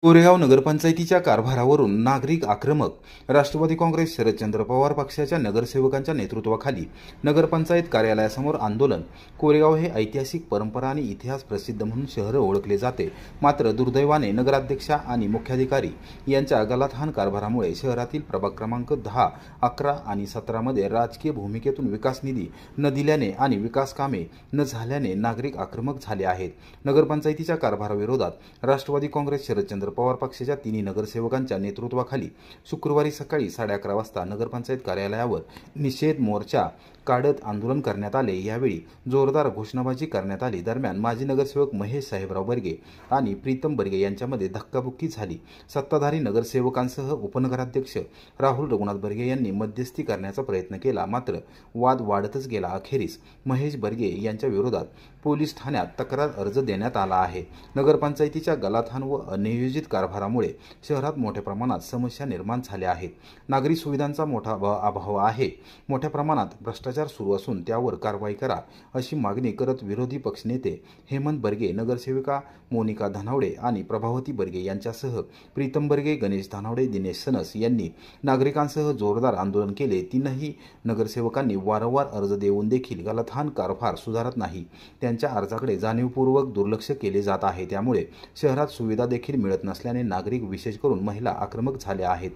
कोरेगाव नगरपंचायतीच्या कारभारावरून नागरिक आक्रमक. राष्ट्रवादी काँग्रेस शरदचंद्र पवार पक्षाच्या नगरसेवकांच्या नेतृत्वाखाली नगरपंचायत कार्यालयासमोर आंदोलन. कोरेगाव हे ऐतिहासिक परंपरा आणि इतिहास प्रसिद्ध म्हणून शहर ओळखले जाते. मात्र दुर्दैवाने नगराध्यक्षा आणि मुख्याधिकारी यांच्या गलाथान कारभारामुळे शहरातील प्रभाग क्रमांक 10, 11 आणि 17 मध्ये राजकीय भूमिकेतून विकास निधी न दिल्याने आणि विकास कामे न झाल्याने नागरिक आक्रमक झाले आहेत. नगरपंचायतीच्या कारभाराविरोधात राष्ट्रवादी काँग्रेस शरदचंद्र पवार पक्षाच्या तिन्ही नगरसेवकांच्या नेतृत्वाखाली शुक्रवारी सकाळी 11:30 वाजता नगरपंचायत कार्यालयावर निषेध मोर्चा काढत आंदोलन करण्यात आले. यावेळी जोरदार घोषणाबाजी करण्यात आली. दरम्यान माजी नगरसेवक महेश साहेबराव बर्गे आणि प्रीतम बर्गे यांच्यामध्ये धक्काबुक्की झाली. सत्ताधारी नगरसेवकांसह उपनगराध्यक्ष राहुल रघुनाथ बर्गे यांनी मध्यस्थी करण्याचा प्रयत्न केला, मात्र वाद वाढतच गेला. अखेरीस महेश बर्गे यांच्या विरोधात पोलीस ठाण्यात तक्रार अर्ज देण्यात आला आहे. नगरपंचायतीच्या गलाथान व अनियोजित कारभारामुळे शहरात मोठ्या प्रमाणात समस्या निर्माण झाल्या आहेत. नागरी सुविधांचा मोठा अभाव आहे. मोठ्या प्रमाणात भ्रष्टाचार सुरू असून त्यावर कारवाई करा अशी मागणी करत विरोधी पक्षनेते हेमंत बर्गे, नगरसेविका मोनिका धनावडे आणि प्रभावती बर्गे यांच्यासह प्रीतम बर्गे, गणेश धनावडे, दिनेश सनस यांनी नागरिकांसह जोरदार आंदोलन केले. तीनही नगरसेवकांनी वारंवार अर्ज देऊन देखील गलाथान कारभार सुधारत नाही. त्यांच्या अर्जाकडे जाणीवपूर्वक दुर्लक्ष केले जात आहे. त्यामुळे शहरात सुविधा देखील मिळत नसल्याने नागरिक, विशेष करून महिला आक्रमक झाल्या आहेत.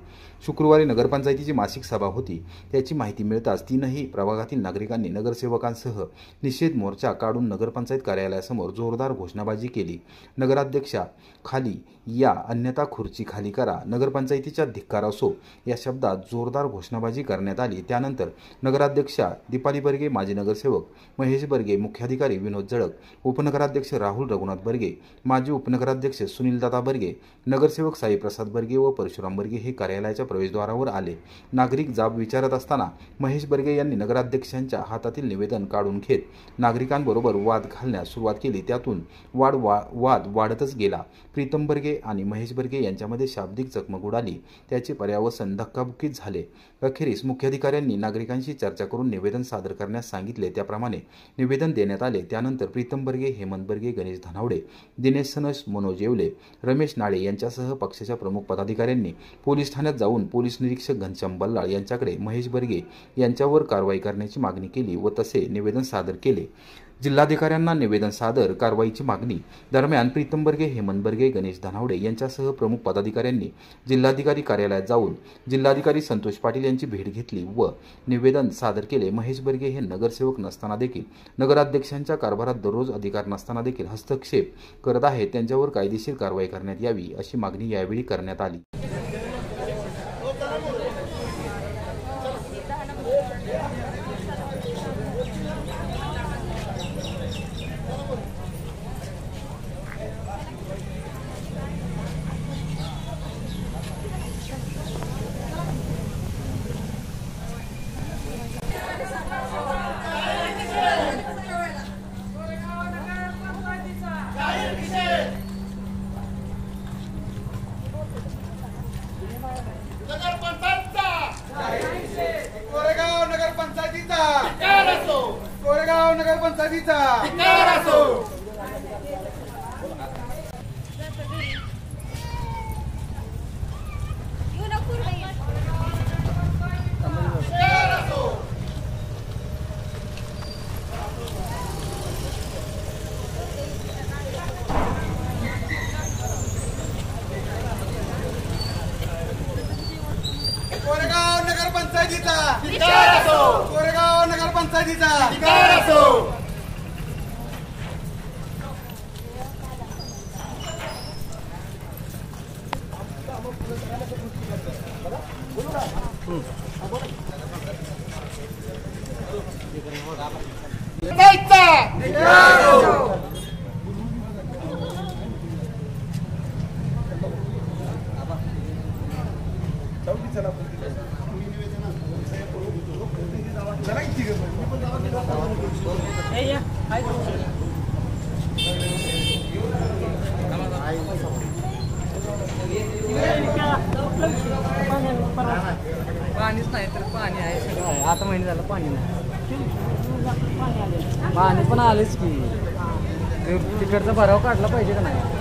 शुक्रवारी नगरपंचायतीची मासिक सभा होती. त्याची माहिती मिळताच तीनही प्रभागातील नागरिकांनी नगरसेवकांसह निषेध मोर्चा काढून नगरपंचायत कार्यालयासमोर जोरदार घोषणाबाजी केली. नगराध्यक्षा खाली या, अन्यथा खुर्ची खाली करा, नगरपंचायतीच्या धिक्कार असो या शब्दात जोरदार घोषणाबाजी करण्यात आली. त्यानंतर नगराध्यक्षा दीपाली बर्गे, माजी नगरसेवक महेश बर्गे, मुख्याधिकारी विनोद जळक, उपनगराध्यक्ष राहुल रघुनाथ बर्गे, माजी उपनगराध्यक्ष सुनीलदादा बर्गे, नगरसेवक साईप्रसाद बर्गे व परशुराम बर्गे हे कार्यालयाच्या प्रवेशद्वारावर आले. नागरिक जाब विचारत असताना महेश बर्गे यांनी नगराध्यक्षांच्या हातातील निवेदन काढून घेत नागरिकांबरोबर वाद घालण्यास सुरुवात केली. त्यातून वाद वाढतच गेला. प्रीतम बर्गे आणि महेश बर्गे यांच्यामध्ये शाब्दिक चकमक उडाली. त्याचे पर्यावसन धक्काबुक्कीत झाले. अखेरीस मुख्याधिकाऱ्यांनी नागरिकांशी चर्चा करून निवेदन सादर करण्यास सांगितले. त्याप्रमाणे निवेदन देण्यात आले. त्यानंतर प्रीतम बर्गे, हेमंत बर्गे, गणेश धनावडे, दिनेश सनस, मनोज येवले, रमेश नाळे यांच्यासह पक्षाच्या प्रमुख पदाधिकाऱ्यांनी पोलीस ठाण्यात जाऊन पोलीस निरीक्षक घनश्याम बल्लाळ यांच्याकडे महेश बर्गे यांच्यावर कारवाई करण्याची मागणी केली व तसे निवेदन सादर केले. जिल्हाधिकाऱ्यांना निवेदन सादर, कारवाईची मागणी. दरम्यान प्रीतम बर्गे, हेमंत बर्गे, गणेश धनावडे यांच्यासह प्रमुख पदाधिकाऱ्यांनी जिल्हाधिकारी कार्यालयात जाऊन जिल्हाधिकारी संतोष पाटील यांची भेट घेतली व निवेदन सादर केले. महेश बर्गे हे नगरसेवक नसताना देखील नगराध्यक्षांच्या कारभारात दररोज अधिकार नसताना देखील हस्तक्षेप करत आहेत. त्यांच्यावर कायदेशीर कारवाई करण्यात यावी अशी मागणी यावेळी करण्यात आली. कोरेगाव नगरपंचायतीचा कोरेगाव नगरपंचायतीचा पाणीच नाही तर पाणी आहे सगळं. आता महिने झालं पाणी नाही. पाणी पण आलेच की तिकडचा भराव काढला पाहिजे का नाही.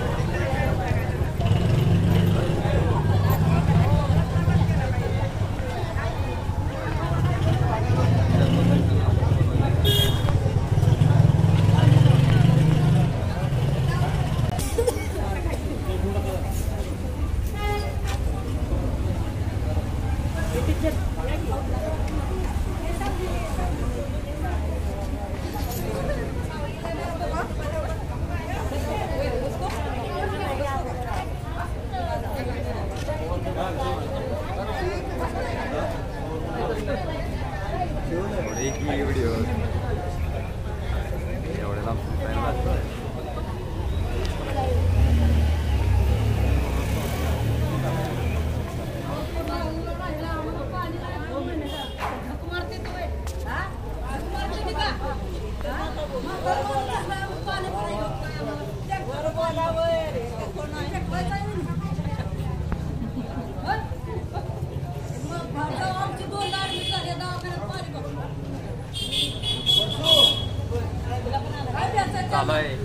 चालू आहे.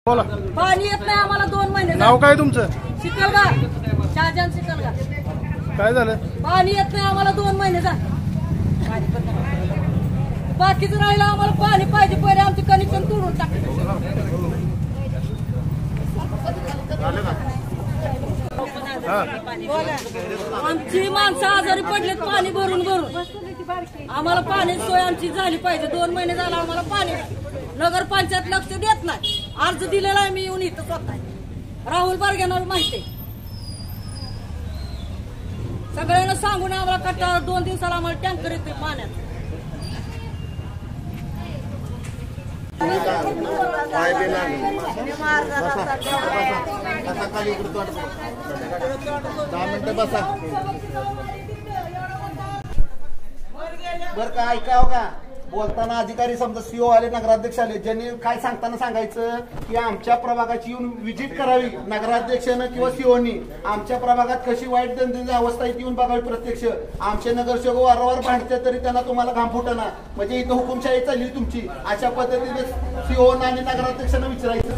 बोला. पाणी येत नाही आम्हाला 2 महिने. नाव काय तुमचं? शिकलगार, शाहजान शिकलगार. काय झालं? पाणी येत नाही आम्हाला 2 महिने झाले. बाकीचं राहिलं आम्हाला पाणी पाहिजे. पहिले आमचे कनेक्शन तोडून टाकले. आमची माणसं आजारी पडलेत पाणी भरून भरून. आम्हाला पाणी सोय आमची झाली पाहिजे. 2 महिने झाला आम्हाला पाणी. नगरपंचायत लक्ष देत नाही. अर्ज दिलेला आहे मी येऊन इथं स्वतः. राहुल बारगेंना माहिती आहे. सगळ्यांना सांगून आम्हाला कट्टा 2 दिवसाला आम्हाला टँकर येते पाण्यात. बर का ऐकाव का बोलताना अधिकारी समजा सीओ आले, नगराध्यक्ष आले, ज्यांनी काय सांगताना सांगायचं की आमच्या प्रभागाची येऊन व्हिजिट करावी नगराध्यक्षानं किंवा सीओनी. आमच्या प्रभागात कशी वाईट दंडनीय अवस्था आहे येऊन बघावी प्रत्यक्ष. आमचे नगरसेवक वारंवार भांडते तरी त्यांना तुम्हाला घाम फुटना. म्हणजे इथं हुकुमशाही चालली तुमची. अशा पद्धतीने सीओ आणि नगराध्यक्षांना विचारायचं.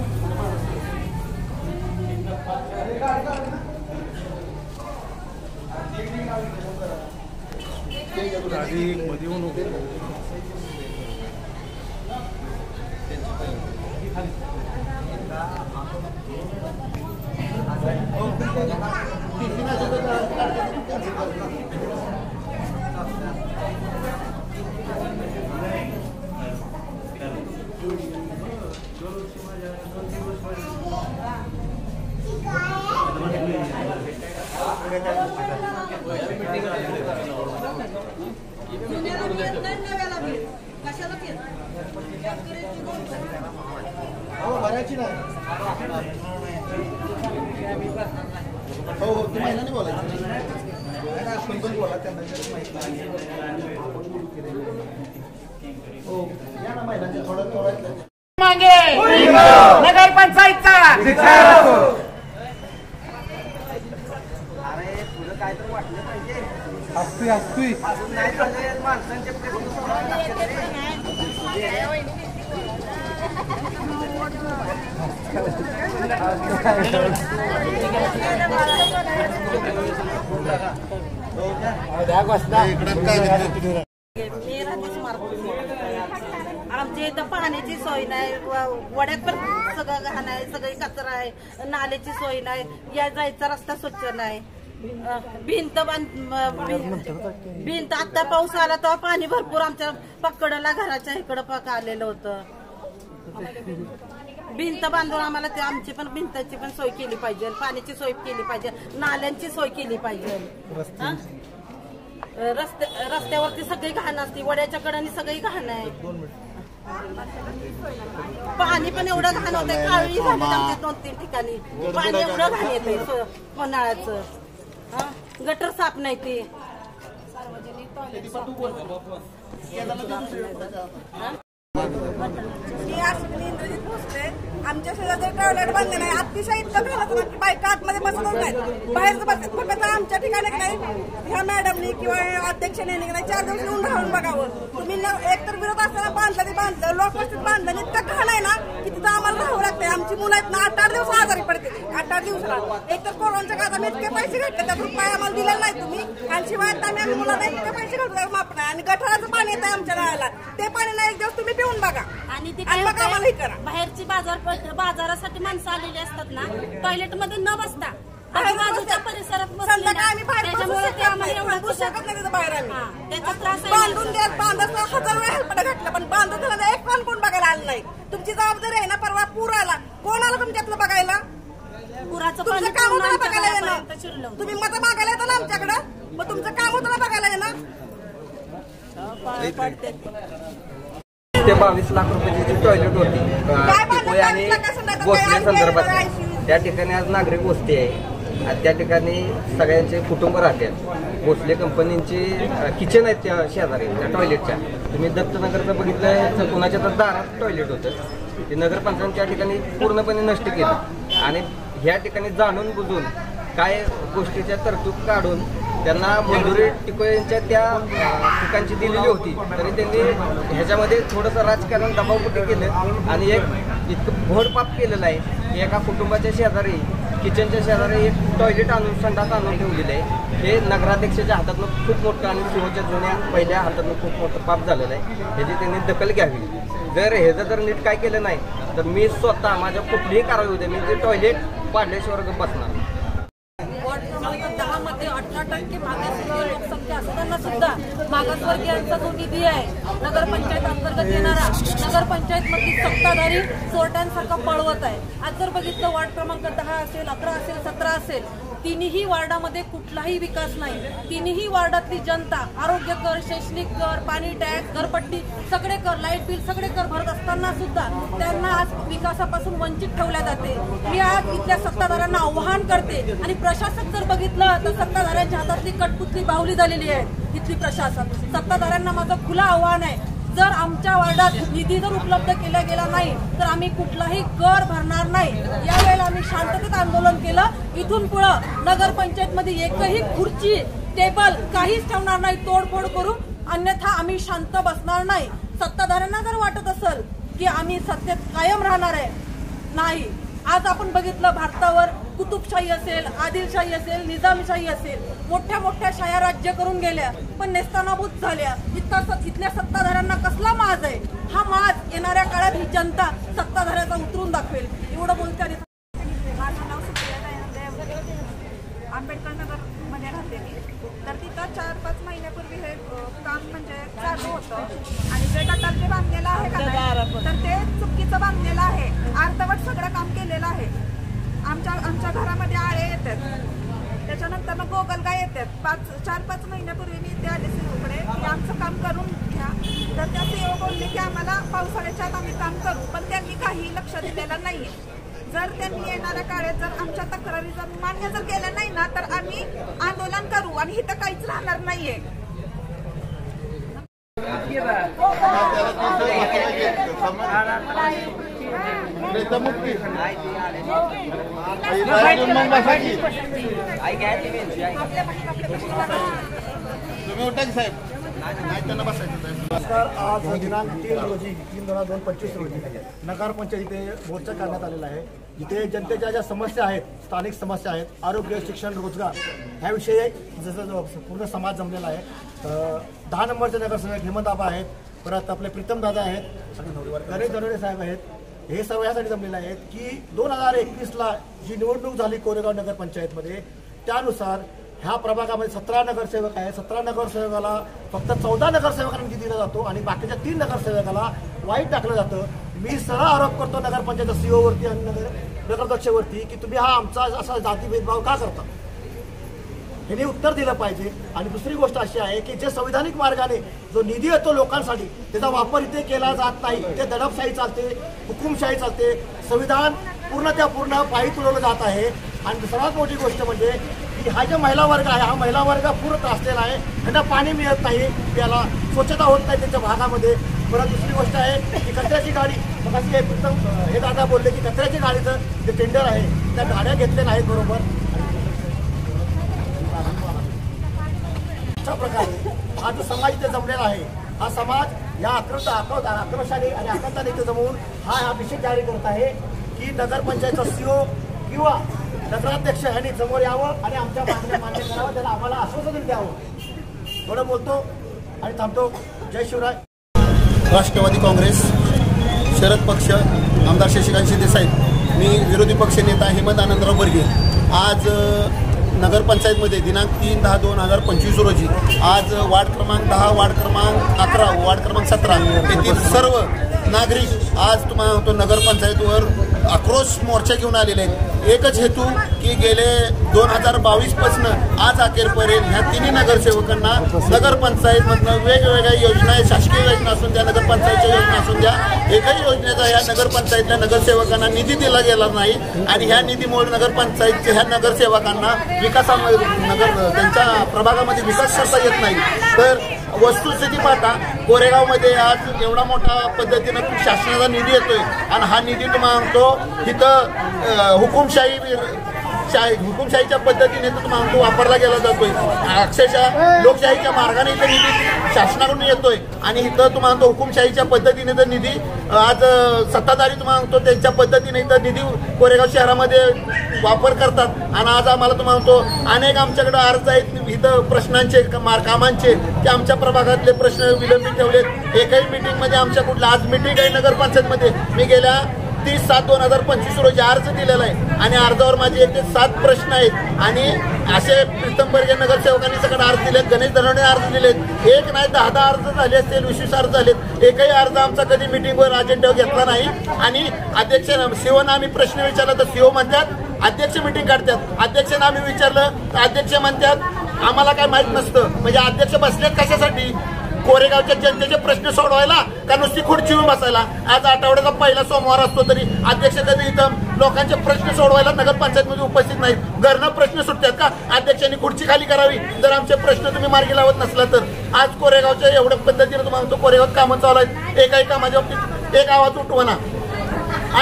बऱ्याची नाही. हो तू महिलांनी बोलायचं. आपण पण बोला त्यांना हो या ना महिलांचे थोडं थोडं मागे नगरपंचायतचा. अरे तुला काय तर वाटलं पाहिजे. असतोय असतोय. अजून नाही झाले माणसांचे आमच्या इथं पाण्याची सोय नाही. वड्यात पण सगळं घाण आहे. सगळी कचरा आहे. नाल्याची सोय नाही. या जायचा रस्ता स्वच्छ नाही. भिंत आता पाऊस आला तेव्हा पाणी भरपूर आमच्या पकडला घराच्या इकडं पक आलेलं होतं. भिंत बांधून आम्हाला ते आमची पण भिंताची पण सोय केली पाहिजे. पाण्याची सोय केली पाहिजे. नाल्यांची सोय केली पाहिजे. रस्त्यावरती सगळी घाण असते. वड्याच्या कडाने सगळी घाण आहे. पाणी पण एवढं घाण होतंय. काळी झाली आमच्या 2-3 ठिकाणी. पाणी एवढं घाण येतंय उन्हाळ्याचं. गटर साफ नाही ते. मी अश्विनी इंद्रजित भोसले. आमच्या शेजारी टॉयलेट बांधले नाही. अतिशय इतकं घालत की बायका आतमध्ये बसतच नाही. बाहेरच बसतात. फक्त आमच्या ठिकाणी नाही ह्या मॅडमनी किंवा अध्यक्षाने नाही 4 दिवस येऊन राहून बघावं. तुम्ही एकतर विरोध असताना बांधलं ते बांधलं. लोकवस्तीत बांधलं आणि इतकं घाण आहे ना की तिथं आम्हाला राहावं लागतंय. आमची मुलं आहेत ना 8-8 दिवस आजारी पडते. 8-8 दिवसाला. एकतर कोरोनाच्या काळात आम्ही इतके पैसे घातले. त्यात रुपये आम्हाला दिलेला नाही तुम्ही. आणि शिवाय आम्ही मुलांना इतके पैसे घालतो माप नाही. आणि गटाराचं पाणी येतं आमच्या नळाला. ते पाणी नाही एक दिवस तुम्ही पिऊन बघा. आणि ते बाहेरची बाजारासाठी माणसं आलेली असतात ना. टॉयलेट मध्ये न बसता आजूबाजूच्या परिसरात आम्ही बाहेर शकत नाही तिथं बाहेर. आम्ही त्याचा त्रास बांधून द्या. बांधत 1000 वेळा हेल्पट घातलं पण बांधत झालं एक पण कोण बघायला आलं नाही. तुमची जबाबदारी आहे ना. परवा पूर आला. कोण आलं तुमच्यातलं बघायला? पुराचं तुमचं काम होतं ना बघायला येणं. तुम्ही मतं मागायला येतं ना आमच्याकडं. मग तुमचं काम होतं ना बघायला येणं. वाटते. ते 22 लाख रुपयाची जी टॉयलेट होती टिपोई आणि भोसले संदर्भात, त्या ठिकाणी आज नागरिक वस्ती आहे आणि त्या ठिकाणी सगळ्यांचे कुटुंब राहतात. भोसले कंपनीची किचन आहेत त्या शेजारी त्या टॉयलेटच्या. तुम्ही दत्तनगरचं बघितलं तर कुणाच्या तर दारात टॉयलेट होतं, ते नगरपंचायत त्या ठिकाणी पूर्णपणे नष्ट केलं आणि ह्या ठिकाणी जाणून बुजून काय गोष्टीच्या तरतूद काढून त्यांना मंजुरी टिकोईंच्या त्या ठिकाणची दिलेली होती, तरी त्यांनी ह्याच्यामध्ये थोडंसं राजकारण दबावपुटी केलं आणि एक इतकं घोडपाप केलेलं आहे की एका कुटुंबाच्या शेजारी किचनच्या शेजारी एक टॉयलेट आणून संडास आणून ठेवलेलं आहे. हे नगराध्यक्षाच्या हातातून खूप मोठं आणि शिवच्या जुन्या पहिल्या हातातून खूप मोठं पाप झालेलं आहे. ह्याची त्यांनी दखल घ्यावी. जर ह्याचं जर नीट काय केलं नाही तर मी स्वतः माझ्या कुठलीही कारवाई होते मी ते टॉयलेट पाडल्याशिवाय बसणार. वॉर्ड क्रमांक 10 मध्ये 18% मागासवर्गीय लोकसंख्या असताना सुद्धा मागासवर्गीयांचा जो निधी आहे नगरपंचायत अंतर्गत येणारा, नगरपंचायत मधली सत्ताधारी चोरट्यांसारखा पळवत आहे. आज जर बघितलं वार्ड क्रमांक 10 असेल, 11 असेल, 17 असेल, तिन्ही वार्डामध्ये कुठलाही विकास नाही. तिन्ही वार्डातली जनता आरोग्य कर, शैक्षणिक कर, पाणी टॅक्स, घरपट्टी सगळे कर, लाईट बिल सगळे कर भरत असताना सुद्धा त्यांना आज विकासापासून वंचित ठेवल्या जाते. मी आज इथल्या सत्ताधाऱ्यांना आव्हान करते आणि प्रशासक जर बघितलं तर सत्ताधाऱ्यांच्या हातातली कठपुतली बाहुली झालेली आहे. इथली प्रशासन सत्ताधाऱ्यांना माझं खुलं आव्हान आहे, जर आमच्या वार्डात निधी जर उपलब्ध केला गेला नाही तर आम्ही कुठलाही कर भरणार नाही. यावेळेला आम्ही शांततेत आंदोलन केलं. इथून पुढं नगरपंचायतमध्ये एकही खुर्ची, टेबल काहीच ठेवणार नाही तोडफोड करून, अन्यथा आम्ही शांत बसणार नाही. सत्ताधाऱ्यांना जर वाटत असेल की आम्ही सत्तेत कायम राहणार आहे, नाही. आज आपण बघितलं भारतावर कुतुबशाही असेल, आदिलशाही असेल, निजामशाही असेल, मोठ्या मोठ्या शाया राज्य करून गेल्या पण नेस्तानाबूत झाल्या. इथल्या सत्ताधाऱ्यांना कसला माज आहे? हा माज येणाऱ्या काळात ही जनता सत्ताधाऱ्याचा उतरून दाखवेल. एवढं बोलते. आणि माझं नाव सुप्रिया दयानंद, आंबेडकर नगर मध्ये राहते मी. तर तिथं 4-5 महिन्यापूर्वी हे काम म्हणजे चालू होतं आणि जे गटार जे बांधलेलं आहे का नाही तर ते चुकीचं बांधलेलं आहे. अर्धवट सगळं काम केलेलं आहे. आमच्या घरामध्ये आळे येतात, त्याच्यानंतर मग गोगलगाय येतात. 4-5 महिन्यापूर्वी मी इथे आले सीओकडे की आमचं काम करून घ्या, तर त्या सीओ बोलले की आम्हाला पावसाळ्याच्या आत आम्ही काम करू, पण त्यांनी काही लक्ष दिलेलं नाहीये. जर त्यांनी येणाऱ्या काळात जर आमच्या तक्रारी जर मान्य जर केल्या नाही ना तर आम्ही आंदोलन करू आणि इथं काहीच राहणार नाहीये. नमस्कार. आज दिनांक 3/3/2025 रोजी नगरपंचायत इथे मोर्चा करण्यात आलेला आहे. इथे जनतेच्या ज्या समस्या आहेत, स्थानिक समस्या आहेत, आरोग्य, शिक्षण, रोजगार ह्याविषयी जसं पूर्ण समाज जमलेला आहे. 10 नंबरचे नगरसेवक हेमंतआबा आहेत, परत आपले प्रीतम दादा आहेत, गणेश धनोडे साहेब आहेत. हे सर्व यासाठी जमलेले आहेत की 2021ला जी निवडणूक झाली कोरेगाव नगरपंचायतमध्ये त्यानुसार ह्या प्रभागामध्ये 17 नगरसेवक आहेत. 17 नगरसेवकाला फक्त 14 नगरसेवकांना निधी दिला जातो आणि बाकीच्या 3 नगरसेवकाला वाईट टाकलं जातं. मी सरळ आरोप करतो नगरपंचायत सीओवरती आणि नगराध्यक्षावरती की तुम्ही हा आमचा असा जाती भेदभाव का करता, हे उत्तर दिलं पाहिजे. आणि दुसरी गोष्ट अशी आहे की जे संविधानिक मार्गाने जो निधी येतो लोकांसाठी त्याचा वापर इथे केला जात नाही. ते दडपशाही चालते, हुकुमशाही चालते, संविधान पूर्ण पायी तुडवलं जात आहे. आणि सर्वात मोठी गोष्ट म्हणजे की हा जो महिला वर्ग आहे, हा महिला वर्ग पूर्ण त्रासलेला आहे. त्यांना पाणी मिळत नाही, त्याला स्वच्छता होत नाही त्यांच्या भागामध्ये. परत दुसरी गोष्ट आहे की कचऱ्याची गाडी, मग हे दादा बोलले की कचऱ्याची गाडीचं जे टेंडर आहे त्या गाड्या घेतल्या नाहीत बरोबर. अशा प्रकारे हा जो समाज इथे जमलेला आहे, हा समाज या आक्रोशाने आणि आकांताने इथे जमवून हा विषय जारी करत आहे की नगरपंचायतचा सीओ किंवा नगराध्यक्ष यांनी समोर यावं आणि आमच्या मागण्या मान्य करावं, त्याला आम्हाला आश्वासन द्यावं. थोडं बोलतो आणि थांबतो. जय शिवराय. राष्ट्रवादी काँग्रेस, शरद पक्ष, आमदार शशिकांत शिंदे साहेब, मी विरोधी पक्ष नेता हेमंत आनंदराव बर्गे. आज नगरपंचायतमध्ये दिनांक 3/10/2025 रोजी आज वार्ड क्रमांक 10, वार्ड क्रमांक 11, वार्ड क्रमांक 17 येथील सर्व नागरिक आज तुम्हाला नगरपंचायतीवर आक्रोश मोर्चा घेऊन आलेले आहेत। एकच हेतू की गेले 2022 पासून आज अखेरपर्यंत ह्या तिन्ही नगरसेवकांना नगरपंचायतमधनं वेगवेगळ्या योजना, शासकीय योजना असून द्या, नगरपंचायतच्या योजना असून द्या, एकही योजनेचा ह्या नगरपंचायतल्या नगरसेवकांना निधी दिला गेला नाही आणि ह्या निधीमुळे नगरपंचायतच्या ह्या नगरसेवकांना त्यांच्या प्रभागामध्ये विकास करता येत नाही। तर वस्तुस्थिती पाहता कोरेगावमध्ये आज एवढा मोठा पद्धतीनं शासनाचा निधी येतोय आणि हा निधी म्हणतो इथं हुकुमशाहीच्या पद्धतीने तो म्हणतो वापरला गेला जातोय। अक्षरशः लोकशाहीच्या मार्गाने इथं निधी शासनाकडून येतोय आणि इथं तो म्हणतो हुकुमशाहीच्या पद्धतीने तर निधी आज सत्ताधारी तो म्हणतो त्यांच्या पद्धतीने इथं निधी कोरेगाव शहरामध्ये वापर करतात आणि आज आम्हाला तो म्हणतो अनेक आमच्याकडे अर्ज आहेत इथं प्रश्नांचे कामांचे की आमच्या प्रभागातले प्रश्न विलंबित ठेवलेत। एकही मीटिंगमध्ये आमच्या कुठलं आज मीटिंग आहे नगरपंचायतमध्ये, मी गेल्या 30/7/2025 रोजी अर्ज दिलेला आहे आणि अर्जावर माझे 1 ते 7 प्रश्न आहेत आणि असे प्रीतम बर्गे नगरसेवकांनी सगळे अर्ज दिलेत, गणेश धनवडे अर्ज दिलेत, एक नाही 10 अर्ज झाले असतील, 20 अर्ज झालेत। एकही अर्ज आमचा कधी मिटिंगवर अजेंड्यावर घेतला नाही आणि अध्यक्ष सीओना आम्ही प्रश्न विचारला तर सीओ म्हणतात अध्यक्ष मिटिंग काढतात, अध्यक्षांना आम्ही विचारलं तर अध्यक्ष म्हणतात आम्हाला काय माहित नसतं। म्हणजे अध्यक्ष बसलेत कशासाठी? कोरेगावच्या जनतेचे प्रश्न सोडवायला का नुसती खुर्ची येऊन बसायला? आज आठवड्याचा पहिला सोमवार असतो तरी अध्यक्ष कधी इथं लोकांचे प्रश्न सोडवायला नगरपंचायतमध्ये उपस्थित नाहीत। घरनं प्रश्न सुटतात का? अध्यक्षांनी खुर्ची खाली करावी जर आमचे प्रश्न तुम्ही मार्गी लावत नसला तर। आज कोरेगावच्या एवढ्या पद्धतीने तुम्हाला कोरेगावात कामं चालू आहेत, एकाही कामाच्या बाबतीत एक आवाज उठवणा,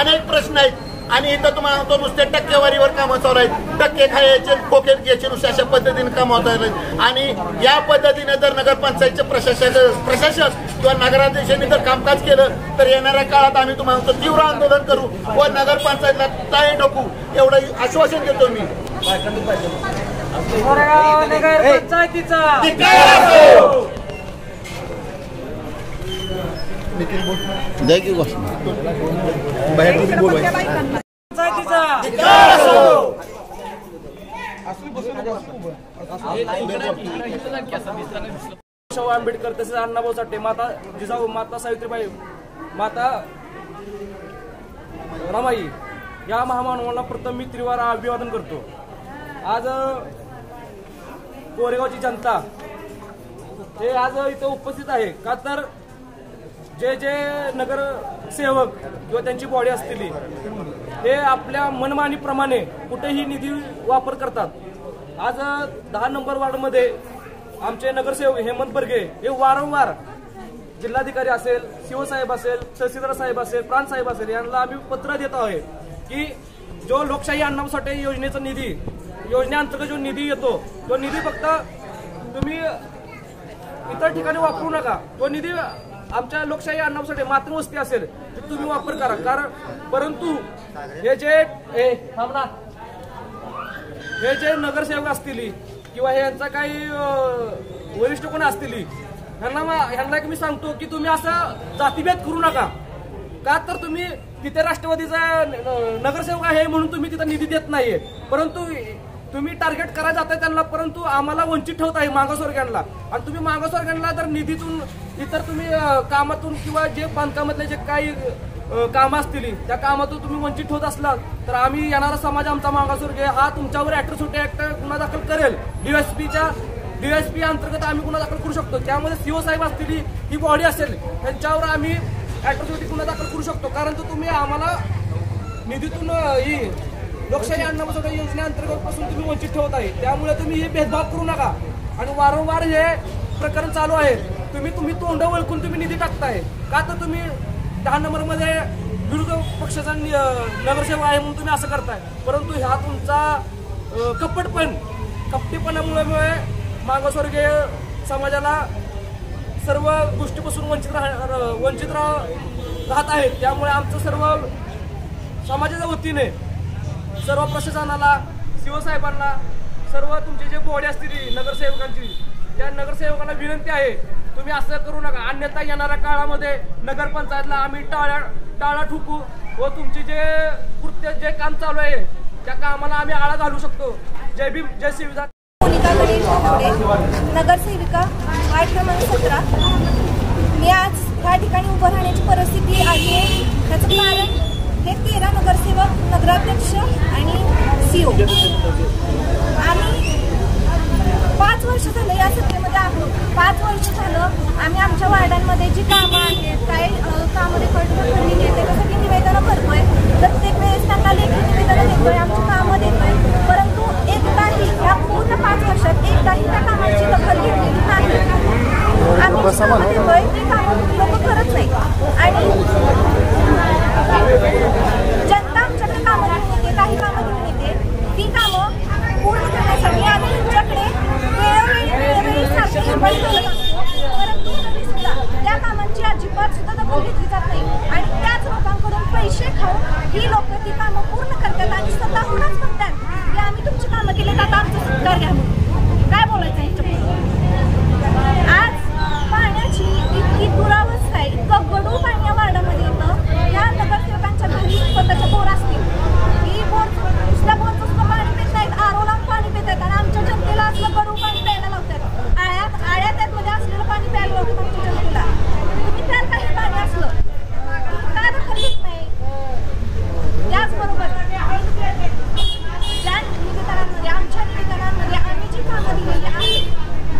अनेक प्रश्न आहेत आणि इथं तुम्हाला तो नुसत्या टक्केवारीवर कामं चालू आहेत, टक्के खायचे खोके घ्यायचे नुसते अशा पद्धतीने कामं होत आहेत। आणि या पद्धतीने जर नगरपंचायतचे प्रशासक किंवा नगराध्यक्षांनी जर कामकाज केलं तर येणाऱ्या काळात आम्ही तुम्हाला तीव्र आंदोलन करू व नगरपंचायतला टाळे ठोकू एवढं आश्वासन देतो मी। आंबेडकर तसेच अण्णाभाऊ साठे, माता जिजाऊ, माता सावित्रीबाई, माता रमाई या महामानवांना प्रथम मी त्रिवार अभिवादन करतो। आज कोरेगावची जनता हे आज इथे उपस्थित आहे का तर जे नगरसेवक किंवा त्यांची बॉडी असतील हे आपल्या मनमानीप्रमाणे कुठेही निधी वापर करतात। आज 10 नंबर वार्डमध्ये आमचे नगरसेवक हेमंत बर्गे हे वारंवार जिल्हाधिकारी असेल, शिवसाहेब असेल, तहसीलदार साहेब असेल, प्रांत साहेब असेल यांना आम्ही पत्र देत आहोत की जो लोकशाही अण्णाभाऊ साठे योजनेचा निधी, योजनेअंतर्गत जो निधी येतो तो निधी फक्त तुम्ही इतर ठिकाणी वापरू नका, तो निधी आमच्या लोकशाही अण्णाभाऊ साठे मातृवस्ती असेल तर तुम्ही वापर करा। कारण परंतु हे जे नगरसेवक असतील किंवा हे यांचा काही वरिष्ठ कोण असतील ह्यांना मी सांगतो की तुम्ही असं जातीभेद करू नका का तर तुम्ही तिथे राष्ट्रवादीचा नगरसेवक आहे म्हणून तुम्ही तिथं निधी देत नाहीये, परंतु तुम्ही टार्गेट करायला जाताय त्यांना, परंतु आम्हाला वंचित ठेवत आहे मागासवर्गीयांना। आणि तुम्ही मागासवर्गीयांना जर निधीतून इतर तुम्ही कामातून किंवा जे बांधकामातले जे काही कामं असतील त्या कामातून तुम्ही वंचित ठेवत असलात तर आम्ही येणारा समाज आमचा मागासवर्गीय हा तुमच्यावर अॅट्रॉसिटी ऍक्ट गुन्हा दाखल करेल। डीएसपी अंतर्गत आम्ही गुन्हा दाखल करू शकतो। त्यामध्ये सीओ साहेब असतील, ही बॉडी असेल त्यांच्यावर आम्ही अॅट्रॉसिटी गुन्हा दाखल करू शकतो। कारण तो तुम्ही आम्हाला निधीतून ही लोकशाही अण्णाभाऊ साठे योजनेअंतर्गत पासून तुम्ही वंचित ठेवत आहे, त्यामुळे तुम्ही हे भेदभाव करू नका। आणि वारंवार हे प्रकरण चालू आहे, तुम्ही तोंड वळखून तुम्ही निधी टाकताय का तर तुम्ही 10 नंबरमध्ये विरोधी पक्षाचा नगरसेवक आहे म्हणून तुम्ही असं करताय, परंतु ह्या तुमचा कपटीपणामुळे मागासवर्गीय समाजाला सर्व गोष्टीपासून वंचित राहत आहेत। त्यामुळे आमचं सर्व समाजाच्या वतीने सर्व प्रशासनाला, शिवसाहेबांना, सर्व तुमचे जे बॉडी असतील नगरसेवकांची त्या नगरसेवकांना विनंती आहे तुम्ही असं करू नका, अन्यथा येणाऱ्या काळामध्ये नगरपंचायतला आम्ही टाळा ठोकू व तुमचे जे काम चालू आहे त्या कामाला आम्ही आळा घालू शकतो। जय भीम, जय शिवराय। नगरसेविका वार्ड क्रमांक 17। मी आज या ठिकाणी उभं राहण्याची परिस्थिती आली आहे, त्याचं कारण हे 13 नगरसेवक, नगराध्यक्ष आणि सीओ आम्ही 5 वर्ष झालं या सत्तेमध्ये आहोत. 5 वर्ष झालं आम्ही आमच्या वार्डांमध्ये जी कामं आहेत, काय कामं रेकॉर्ड ठरलेली आहेत त्याच्यासाठी निवेदनं भरतोय. प्रत्येक वेळेस त्यांना लेखी निवेदनं देतोय, आमची कामं देतोय. परंतु एकदाही या पूर्ण 5 वर्षात एकदाही त्या कामाची दखल घेतलेली नाही. आम्ही जी कामं देतोय ती कामं लोक करत नाही आणि जनता आमच्याकडे कामं घेऊन येते, काही कामं घेऊन येते. ती कामं पूर्ण करण्यासाठी आम्ही तुमच्याकडे वेळोवेळी सारखी बंद करत असतो. परंतु तरी सुद्धा त्या कामांची अजिबात सुद्धा दखल घेतली जात नाही आणि त्याच लोकांकडून पैसे खाऊन ही लोक ती कामं पूर्ण करतात आणि स्वतःहूनच म्हणतात की आम्ही तुमची कामं केली, आता आमचं सत्कार घ्या म्हणून. काय बोलायचं ह्याच्याबद्दल? आज पाण्याची इतकी दुरावस्था आहे, इतकं गढूळ पाणी या वार्डामध्ये येतं. या नगरसेवकांच्या घरी स्वतःच्या बोर असतील, ही बोर नुसत्या बोरचं सुद्धा पाणी पित नाहीत, आरोला पाणी पितात आणि आमच्या जनतेला असलं गढूळ पाणी प्यायला लावतात. आळ्या त्यातमध्ये असलेलं पाणी प्यायला लावतात आमच्या जनतेला. तुम्ही प्याल काही पाणी असलं का दखल घेत नाही? त्याचबरोबर ज्या निवेदनांमध्ये, आमच्या निवेदनांमध्ये आम्ही जी कामं दिलेली आहेत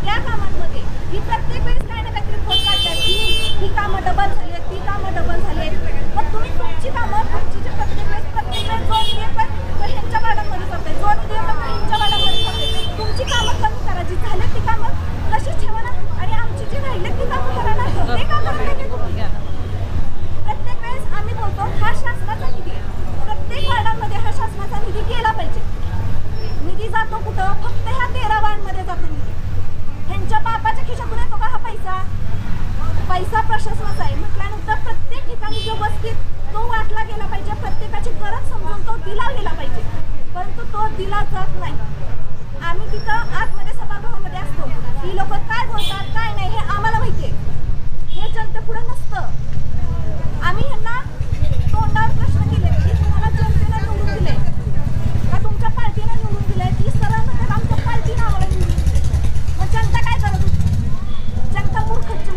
त्या कामांमध्ये ही प्रत्येक वेळेस काही ना काहीतरी खोट काढतात की ही कामं डबल झाली आहेत, ती कामं डबल झाली आहेत. मग तुम्ही तुमची कामं तुमची जे प्रत्येक वेळेस जो निधी येतात तो ह्यांच्या वार्डामध्ये करताय, जो निधी येतात तो ह्यांच्या वार्डामध्ये करताय. तुमची कामं कमी करा, जी झालेत ती कामं तशीच ठेवा ना आणि आमची जी राहिलेत ती कामं करा ना. ते कामं नाही तुम्ही. प्रत्येक वेळेस आम्ही बोलतो हा शासनाचा निधी आहे, प्रत्येक वार्डामध्ये हा शासनाचा निधी गेला पाहिजे. निधी जातो कुठं? फक्त ह्या 13 वार्डमध्ये जातो निधी. ह्यांच्या बापाच्या खिशातून येतो का हा पैसा? पैसा प्रशासनाचा आहे म्हटल्यानंतर प्रत्येक ठिकाणी व्यवस्थित तो वाटला गेला पाहिजे, प्रत्येकाची गरज समजून तो दिला गेला पाहिजे. परंतु तो दिला जात नाही. आम्ही तिथं आतमध्ये सभागृहामध्ये असतो, ही लोक काय बोलतात काय नाही हे आम्हाला माहिती आहे. हे जनतेपुढे नसतं. आम्ही ह्यांना तोंडावर प्रश्न केले की तुम्हाला जनतेने निवडून दिले का तुमच्या पार्टीने निवडून दिले? ती सरळ म्हणतात आमच्या पार्टीने आम्हाला निवडून दिले. मग जनता काय करत होती? जनता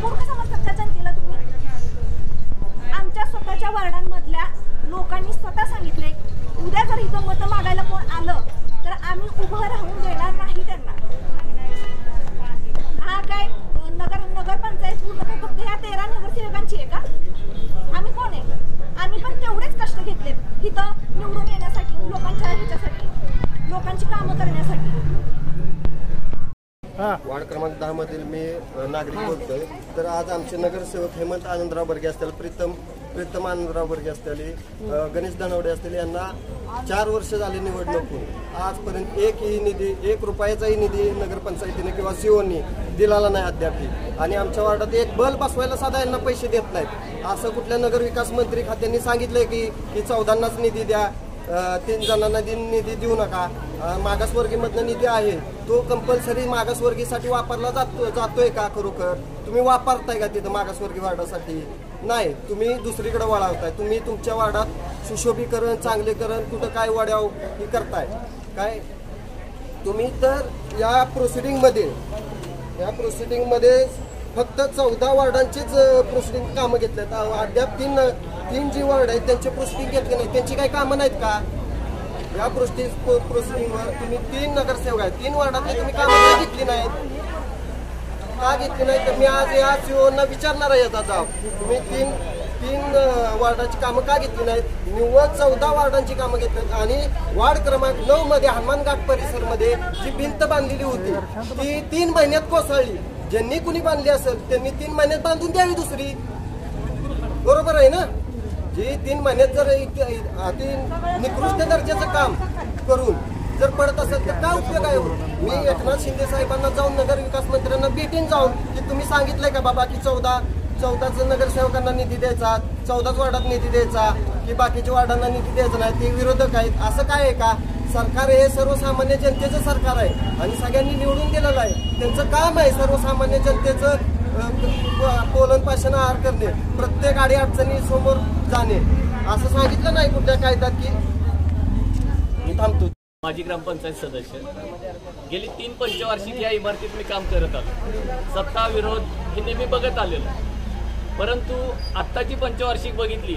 मूर्ख समजतात का जनतेला तुम्ही? आमच्या स्वतःच्या वार्डांमधल्या लोकांनी स्वतः सांगितले उद्या जर इथं मतं मागायला कोण आलं तर आम्ही उभं राहून देणार नाही त्यांना. हा काय नगरपंचायत पूर्ण फक्त ह्या 13 नगरसेवकांची आहे का? आम्ही कोण आहे? आम्ही पण तेवढेच कष्ट घेतलेत इथं निवडून येण्यासाठी, लोकांच्या ह्याच्यासाठी, लोकांची कामं करण्यासाठी. वार्ड क्रमांक 10 मधील मी नागरिक बोलतोय. तर आज आमचे नगरसेवक हेमंत आनंदराव बर्गे असतील, प्रीतम आनंदराव बर्गे असतील, गणेश धनवडे असतील, यांना 4 वर्ष झाले निवडणूक आजपर्यंत एक रुपयाचाही निधी नगरपंचायतीने किंवा सीओनी दिलेला नाही अद्याप. आणि आमच्या वार्डात एक बल्ब बसवायला साधा यांना पैसे देत नाहीत. असं कुठल्या नगरविकास मंत्री खात्यांनी सांगितलंय की 14नाच निधी द्या, 3 जणांना निधी देऊ नका. मागासवर्गीमधनं निधी आहे तो कंपल्सरी मागासवर्गीसाठी वापरला जातोय का? खरोखर तुम्ही वापरताय का तिथं मागासवर्गीय वार्डासाठी? नाही, तुम्ही दुसरीकडे वळवताय. तुम्ही तुमच्या वार्डात सुशोभीकरण, चांगलेकरण, कुठं काय वड्याव हे करताय काय? तुम्ही तर या प्रोसिडिंगमध्ये फक्त 14 वार्डांचीच प्रोसिडिंग कामं घेतल्यात. अद्याप तीन जी वार्ड आहेत त्यांचे प्रोसिडिंग घेतले नाही. त्यांची काही कामं नाहीत का? या प्रोसिडिंगवर तुम्ही 3 नगरसेवक आहेत, 3 वार्डातले तुम्ही कामं घेतली नाहीत का? घेतली नाही तर मी आज या सीओना विचारणार आहे याचा जाब. तुम्ही तीन वार्डाची कामं का घेतली नाहीत? निव्वळ 14 वार्डांची कामं घेतलीत. आणि वार्ड क्रमांक 9 मध्ये हनुमानघाट परिसरमध्ये जी भिंत बांधलेली होती ती 3 महिन्यात कोसळली. ज्यांनी कुणी बांधली असेल त्यांनी 3 महिन्यात बांधून द्यावी दुसरी. बरोबर आहे ना? जी 3 महिन्यात जर निकृष्ट दर्जाचं काम करून जर पडत असेल तर काय उपयोग आहे? मी एकनाथ शिंदे साहेबांना जाऊन नगरविकास मंत्र्यांना भेटून जाऊन की तुम्ही सांगितलंय का बाबा की 14 नगरसेवकांना निधी द्यायचा, 14 वार्डात निधी द्यायचा, की बाकीच्या वार्डांना निधी द्यायचा नाही, ते विरोधक आहेत. असं काय आहे का? सरकार हे सर्वसामान्य जनतेचं सरकार आहे आणि सगळ्यांनी निवडून दिलेलं आहे. त्यांचं काम आहे सर्वसामान्य जनतेचं पोलनपाशन आहार करणे, प्रत्येक अडीअडचणी समोर जाणे. असं सांगितलं नाही कुठल्या कायद्यात की मी थांबतो. माजी ग्रामपंचायत सदस्य गेली 3 पंचवार्षिक या इमारतीत मी काम करत आलो. सत्ता विरोध हे नेहमी बघत आलेलो. परंतु आत्ताची पंचवार्षिक बघितली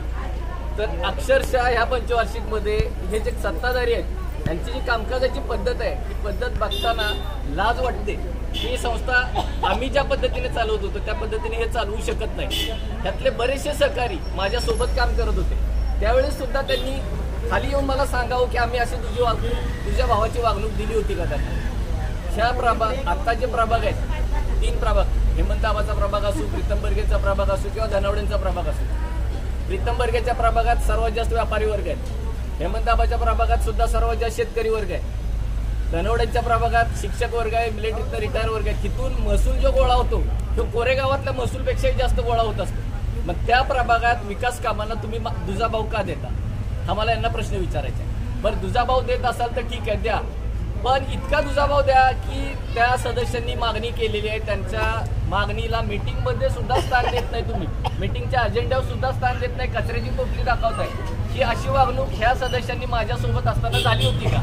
तर अक्षरशः ह्या पंचवार्षिकमध्ये हे जे सत्ताधारी आहेत त्यांची जी कामकाजाची पद्धत आहे ती पद्धत बघताना लाज वाटते. ही संस्था आम्ही ज्या पद्धतीने चालवत होतो त्या पद्धतीने हे चालवू शकत नाही. त्यातले बरेचसे सहकारी माझ्यासोबत काम करत होते. त्यावेळेस सुद्धा त्यांनी खाली येऊन मला सांगावं की आम्ही अशी तुझ्या भावाची वागणूक दिली होती का त्यांना. ह्या प्रभाग आता जे प्रभाग आहेत 3 प्रभाग, हेमंत आबाचा प्रभाग असो, प्रीतम बर्गेचा प्रभाग असो किंवा धनावडेंचा प्रभाग असो. प्रीतम बर्गेच्या प्रभागात सर्वात जास्त व्यापारी वर्ग आहेत. हेमंत आबाच्या प्रभागात सुद्धा सर्वात जास्त शेतकरी वर्ग आहे. धनवड्यांच्या प्रभागात शिक्षक वर्ग आहे, मिलिटरीतला रिटायर वर्ग आहे. तिथून महसूल जो गोळा होतो तो कोरेगावातल्या महसूलपेक्षाही जास्त गोळा होत असतो. मग त्या प्रभागात विकास कामांना तुम्ही दुजाभाव का देता, आम्हाला यांना प्रश्न विचारायचा आहे. बरं दुजाभाव देत असाल तर ठीक आहे द्या, पण इतका दुजाभाव द्या की त्या सदस्यांनी मागणी केलेली आहे त्यांच्या मागणीला मीटिंगमध्ये सुद्धा स्थान देत नाही. तुम्ही मीटिंगच्या अजेंड्यावर सुद्धा स्थान देत नाही, कचऱ्याची टोपली दाखवताय. ही अशी वागणूक ह्या सदस्यांनी माझ्यासोबत असताना झाली होती का?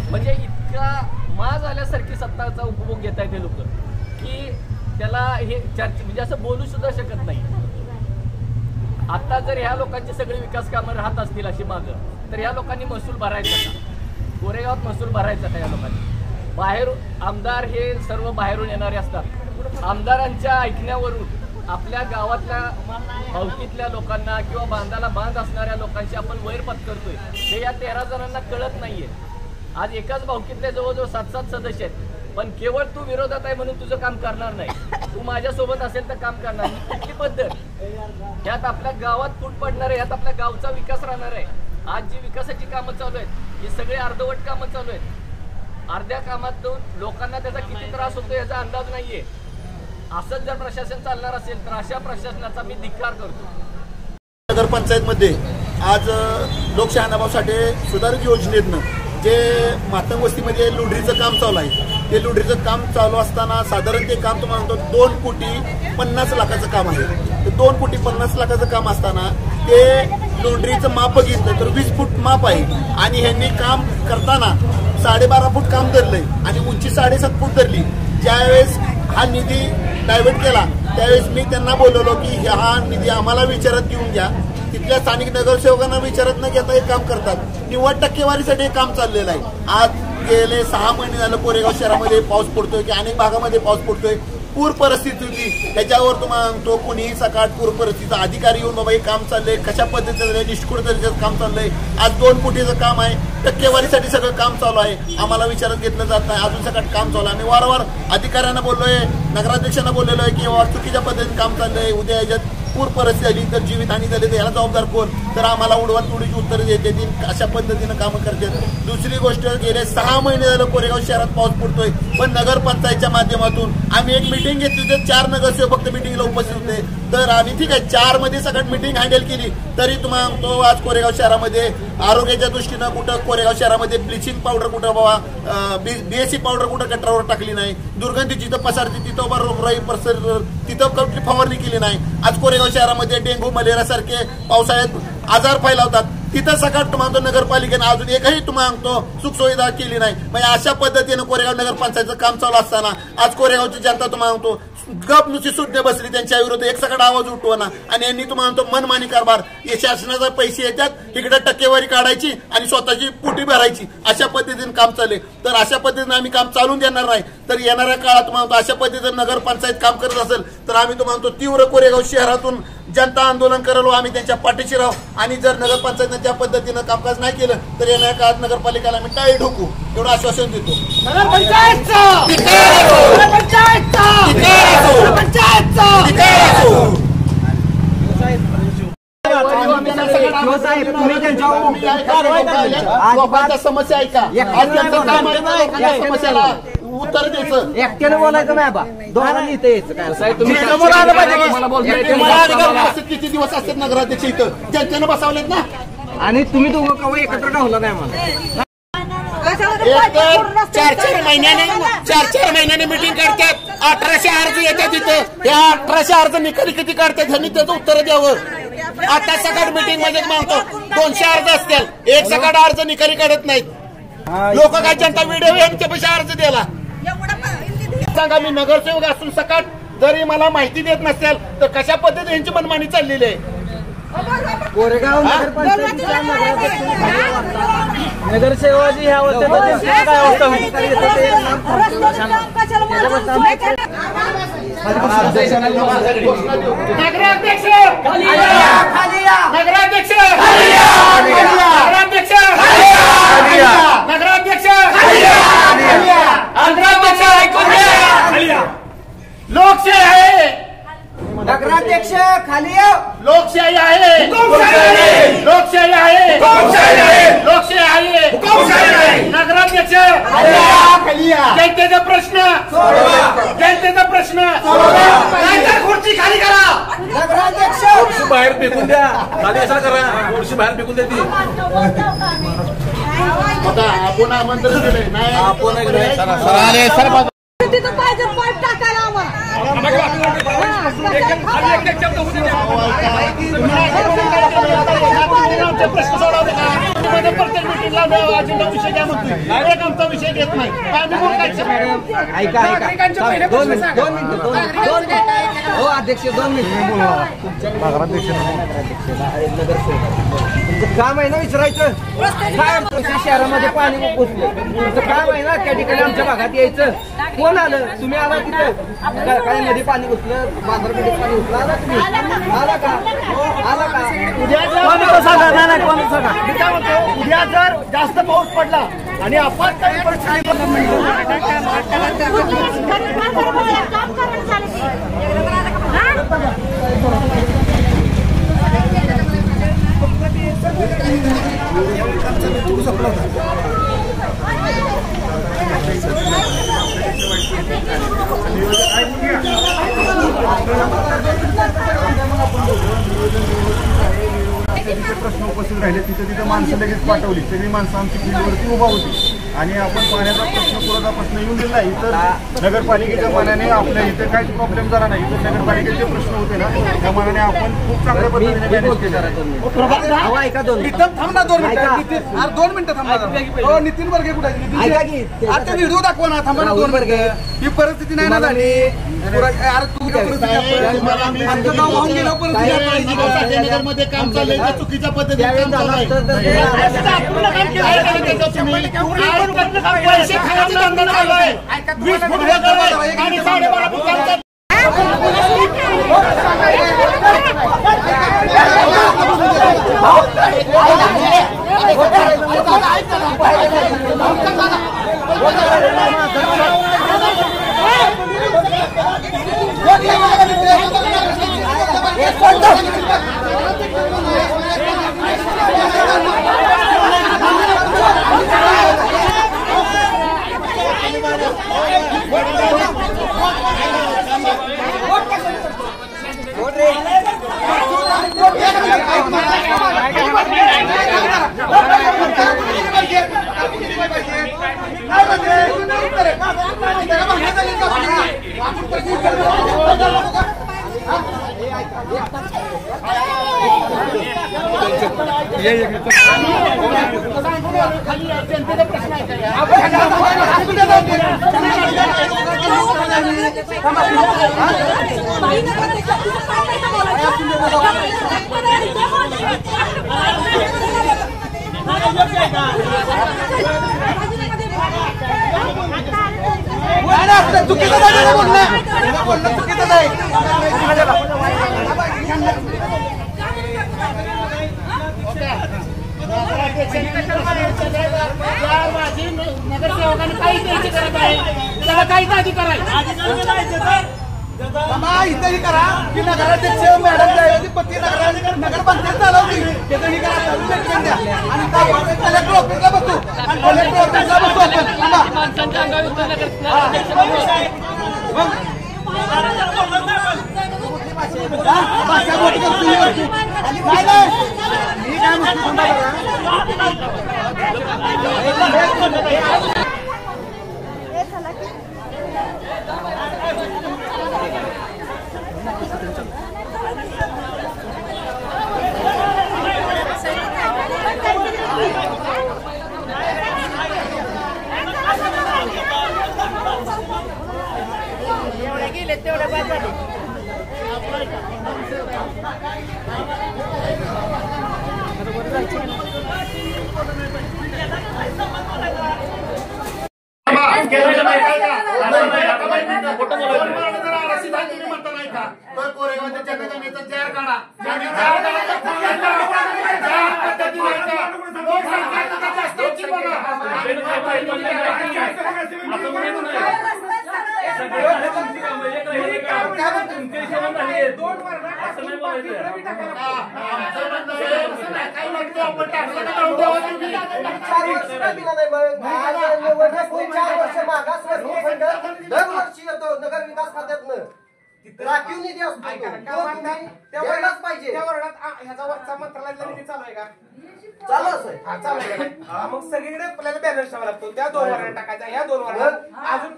म्हणजे इतका माज आल्यासारखी सत्ताचा उपभोग घेत आहेत ते लोक की त्याला हे चर्चा म्हणजे असं बोलू सुद्धा शकत नाही. आता जर ह्या लोकांची सगळी विकास कामं राहत असतील अशी मागं, तर ह्या लोकांनी महसूल भरायचा का? कोरेगावात महसूल भरायचा का या लोकांनी? बाहेरून आमदार हे सर्व बाहेरून येणारे असतात. आमदारांच्या ऐकण्यावरून आपल्या गावातल्या भावकीतल्या लोकांना किंवा बांधाला बांध असणाऱ्या लोकांशी आपण वैर पत्करतोय हे या 13 जणांना कळत नाहीये. आज एकाच भावकीतले जवळजवळ 7-7 सदस्य आहेत, पण केवळ तू विरोधात आहे म्हणून तुझं काम करणार नाही. तू माझ्यासोबत असेल तर काम करणार. ही कुठली पद्धत? यात आपल्या गावात फूट पडणार आहे, यात आपल्या गावचा विकास राहणार आहे. आज जी विकासाची कामं चालू आहेत हे सगळे अर्धवट कामं चालू आहेत. अर्ध्या कामातून लोकांना त्याचा किती त्रास होतो याचा अंदाज नाहीये. असंच जर प्रशासन चालणार असेल तर अशा प्रशासनाचा मी धिक्कार करतो. नगरपंचायतमध्ये आज लोकशाहीनाभाव साठे सुधारित योजनेतनं जे मातंग वस्तीमध्ये लुडरीचं काम चालू आहे ते लुडरीचं काम चालू असताना साधारण ते काम तुम्हाला म्हणतो 2,50,00,000 काम आहे. तर 2,50,00,000 काम असताना ते लुडरीचं माप बघितलं तर 20 फूट माप आहे आणि ह्यांनी काम करताना 12.5 फूट काम धरलंय आणि उंची 7.5 फूट धरली. ज्यावेळेस हा निधी डायव्हर्ट केला त्यावेळेस मी त्यांना बोलवलो की हा निधी आम्हाला विचारात घेऊन घ्या. तिथल्या स्थानिक नगरसेवकांना विचारत न घेता हे काम करतात. निव्वळ टक्केवारीसाठी हे काम चाललेलं आहे. आज गेले 6 महिने झालं कोरेगाव शहरामध्ये पाऊस पडतोय की अनेक भागामध्ये पाऊस पडतोय. पूर परिस्थिती होती त्याच्यावर तुम्हाला म्हणतो कुणीही सकाळ पूर परिस्थितीचा अधिकारी येऊन बाबा हे काम चाललंय कशा पद्धतीचं निष्ठुर दर्जाचं काम चाललंय. आज 2 कोटीचं काम आहे, टक्केवारीसाठी सगळं काम चालू आहे. आम्हाला विचारात घेतलं जात नाही. अजून सकाळ काम चालू आहे. आम्ही वारंवार अधिकाऱ्यांना बोललोय, नगराध्यक्षांना बोललेलो आहे की चुकीच्या पद्धतीने काम चाललंय. उद्या याच्यात पूर परिस्थिती आली तर जीवितहानी झाली तर याला जबाबदार कोण? तर आम्हाला उडवात उडीची उत्तरं देते अशा पद्धतीनं कामं करतात. दुसरी गोष्ट गेले 6 महिने झालं कोरेगाव शहरात पाऊस पडतोय पण नगरपंचायतच्या माध्यमातून आम्ही एक मिटिंग घेतली तर 4 नगरसेवक फक्त मिटिंगला उपस्थित होते. तर आम्ही ठीक आहे 4 मध्ये सगळं मिटिंग हँडल केली तरी तुम्हाला तो आज कोरेगाव शहरामध्ये आरोग्याच्या दृष्टीनं कुठं कोरेगाव शहरामध्ये ब्लिचिंग पावडर कुठं बाबा BSC पावडर कुठं गटारावर टाकली नाही. दुर्गंधी जिथं पसरते तिथं बाबा रोगराई पसर तिथं कुठली फवारणी केली नाही. आज कोरेगाव शहरामध्ये डेंग्यू मलेरिया सारखे पावसाळ्यात आजार फैलावतात तिथं सकाळ तुम्हाला नगरपालिकेनं अजून एकही तुम्हाला सुखसुविधा केली नाही. म्हणजे अशा पद्धतीनं कोरेगाव नगरपंचायतचं काम चालू असताना आज कोरेगावची जनता तुम्हाला गप नुसती सुटणे बसली. त्यांच्या विरोधात एक सकाळ आवाज उठवणं आणि यांनी तुम्हाला मनमानी कारभार. हे शासनाचे पैसे येतात इकडे टक्केवारी काढायची आणि स्वतःची पुटी भरायची अशा पद्धतीने काम चालले. तर अशा पद्धतीने आम्ही काम चालून देणार नाही. तर येणाऱ्या काळात तुम्हाला अशा पद्धतीने नगरपंचायत काम करत असेल तर आम्ही तुम्हाला तीव्र कोरेगाव शहरातून जनता आंदोलन करलो. आम्ही त्यांच्या पाठीशी राहू आणि जर नगरपंचायतनं त्या पद्धतीनं कामकाज नाही केलं तर येणाऱ्या काळात नगरपालिकेला आम्ही टाळी ठोकू एवढं आश्वासन देतो. समस्या आहे का समस्याला उत्तर द्यायचं एकट्याने बोलायचं नाही बा दोघांनी इथे यायचं काय किती दिवस असतात नगराध्यक्ष इथं जनतेनं बसवलेत ना आणि तुम्ही दोघं कवा एकत्र ठेवला नाही मला. 4-4 महिन्याने मिटिंग काढतात. 1800 अर्ज येतात तिथं. या 1800 अर्ज निकाली किती काढतात ह्यांनी त्याचं उत्तर द्यावं. आता सकाळ मिटिंग मध्ये मागतो 200 अर्ज असतील. एक सकाळ अर्ज निकाली काढत नाहीत. लोक काय जनता व्हिडिओ यांच्या पैसे अर्ज द्यायला सांगा. मी नगरसेवक असून सकाळ जरी मला माहिती देत नसेल तर कशा पद्धतीने यांची मनमानी चाललेली आहे. कोरेगाव नगरपंचायतीच्या नगरसेवकाची ह्या अवस्थेमध्ये काय अवस्था होती नगराध्यक्ष नगराध्यक्ष नगराध्यक्ष नगराध्यक्ष लोकशाही आहे नगराध्यक्ष खाली लोकशाही आहे लोकशाही आहे लोकशाही आहे नगराध्यक्ष जनतेचा प्रश्न खुर्ची खाली करा नगराध्यक्ष खुर्ची बाहेर फेकून द्या खाली असा करा खुर्ची बाहेर फेकून द्या ती आपण आमंत्रण दिले नाही आपण तिथं पाहिजे पाईप टाकायला आम्हाला प्रश्न सोडवले का प्रत्येक मिटिंगला अजेंडा विषय घ्या म्हणतोय एक आमचा विषय घेत नाही हो अध्यक्ष 2 मिनिट काम आहे ना विचारायचं काय शहरामध्ये पाणी पोचलं तुमचं काम आहे ना त्या ठिकाणी आमच्या भागात यायचं कोण आलं तुम्ही आला तिथं काय नदी पाणी घुसलं बाजारपेठेत पाणी घुसलं आला तुम्ही आला का उद्या जर जास्त पाऊस पडला आणि आपत्कालीन परिस्थिती प्रश्न उपस्थित राहिले तिथं माणसं लगेच पाठवली सगळी माणसं आमची फील्डवरती उभा होती आणि आपण पाण्याचा पुराचा प्रश्न येऊन दिला इतर नगरपालिकेच्या पाण्याने आपल्या इथे काहीच प्रॉब्लेम झाला नाही इतर नगरपालिकेचे प्रश्न होते ना त्या मनाने आपण खूप चांगल्या पद्धतीने मॅनेज केलं थांबा 2 मिनिटं थांबा नितीन वर्गे कुठे आता व्हिडिओ दाखवा ना थांबा ना 2 वर्गे ही परिस्थिती नाही ना झाली मध्ये काम चाललंय चुकीच्या पद्धतीने पैसे खायचं धंदा चाललाय 20 फूट आणि 12.5 फूट जनतेचा प्रश्न आहे चुकीचं नाही माझी नगरसेवकांनी काही द्यायची गरज आहे त्याला काहीच अधिकार आहे इथंही करा की नगराध्यक्ष मॅडम पती नगरपंचायत चालवली त्याचं करा आणि कलेक्टर ऑफिसला बसू आणि कलेक्टर ऑफिसला बसू गेले तेवढे बाद झाले सांगतोय कोरेगावच्या जनगणनेचा जाहीर काढा. ज्यांनी जाहीर काढायचा दरवर्षी येतो नगर विकास खात्यातनं राखीव निधी असतो पाहिजे. त्या वर्गात ह्याचा वरचा मंत्रालयातला निधी चालू आहे का? चालू असं चालू आहे. मग सगळीकडे आपल्याला बॅलन्स ठेवावा लागतो. त्या 2 वर्गात टाकायचा, ह्या 2 वर्गात अजून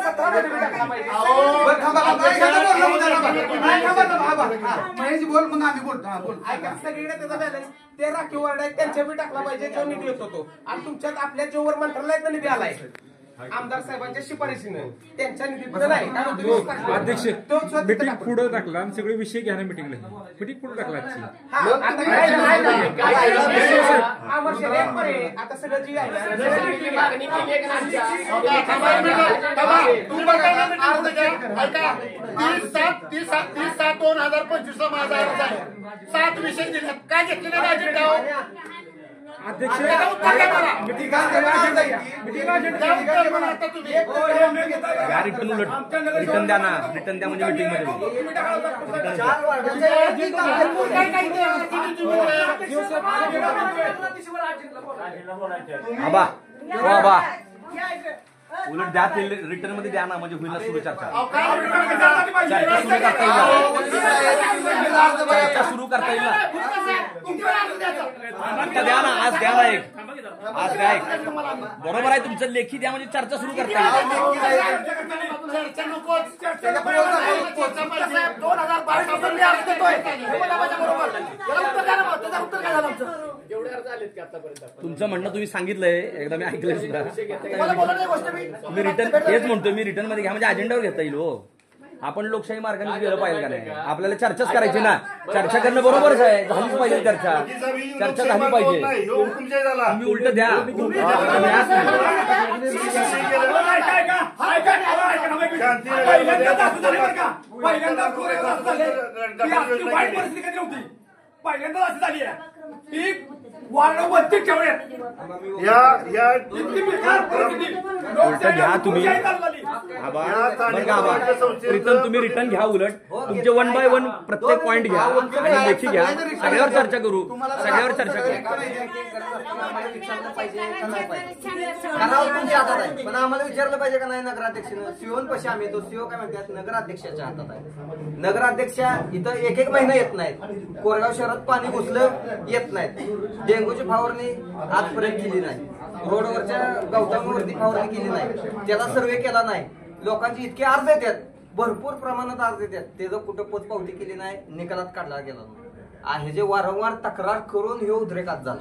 17 मध्ये टाकला पाहिजे. महेश बोल, मग आम्ही बोलतो. ऐका, सगळीकडे त्याचा बॅलन्स ते राखीव वर्ग आहेत त्यांच्या बी टाकला पाहिजे जो निधी येतो तो. आणि तुमच्यात आपल्या जो वर मंत्रालयात निधी आलाय आमदार साहेबांच्या शिफारशीनं त्यांच्या निधीतून नाही. अध्यक्ष मीटिंग पुढे टाकला आणि सगळे विषय घ्या ना मीटिंगला. मीटिंग पुढे टाकला आता सगळं जी आहे मागणी केली 30/7/2025 माझा अर्ज आहे. 7 विषय दिले काय घेतले नाही अध्यक्ष रिटर्न द्या ना. रिटर्न द्या म्हणजे मीटिंग मध्ये उलट द्या ते रिटर्न मध्ये द्या ना म्हणजे होईल सुरू चर्चा सुरू करता येईल ना. द्या ना आज द्या ना एक आज द्या एक बरोबर आहे तुमचं लेखी द्या म्हणजे चर्चा सुरू करता येईल. 2022 तुमचं म्हणणं तुम्ही सांगितलंय एकदा मी ऐकलंय सुद्धा. मी रिटर्न तेच म्हणतोय मी रिटर्न मध्ये घ्या म्हणजे अजेंडावर घेता येईल. हो आपण लोकशाही मार्गाने गेलं पाहिजे का नाही. आपल्याला चर्चाच करायची ना. चर्चा करणं बरोबरच आहे. झालीच पाहिजे चर्चा. चर्चा झाली पाहिजे. तुम्ही उलट द्या पहिल्यांदा असं झाली आहे की वारंवरती ठेवण्यात उलट घ्या तुम्ही. प्रीतम तुम्ही रिटर्न घ्या. उलट तुमचे 1 बाय 1 प्रत्येक पॉईंट घ्या आणि लेखी घ्या. सगळ्यावर चर्चा करू. सगळ्यावर चर्चा करू. तुमच्या हातात आहे पण आम्हाला विचारलं पाहिजे का नाही नगराध्यक्षानं. सीओन पशी आम्ही येतो. सीओ काय म्हणतात नगराध्यक्षाच्या हातात आहे. नगराध्यक्षा इथं 1 महिना येत नाहीत. कोरेगाव शहरात पाणी घुसलं येत नाहीत. डेंग्यूची फवारणी आजपर्यंत केली नाही. रोडवरच्या गवतांवरती फवारणी केली नाही. त्याला सर्वे केला नाही. लोकांचे इतके अर्ज येतात भरपूर प्रमाणात अर्ज येतात त्याचं कुठं पोचपावती केली नाही. निकालात काढला गेला नाही. हे जे वारंवार तक्रार करून हे उद्रेकात झाला.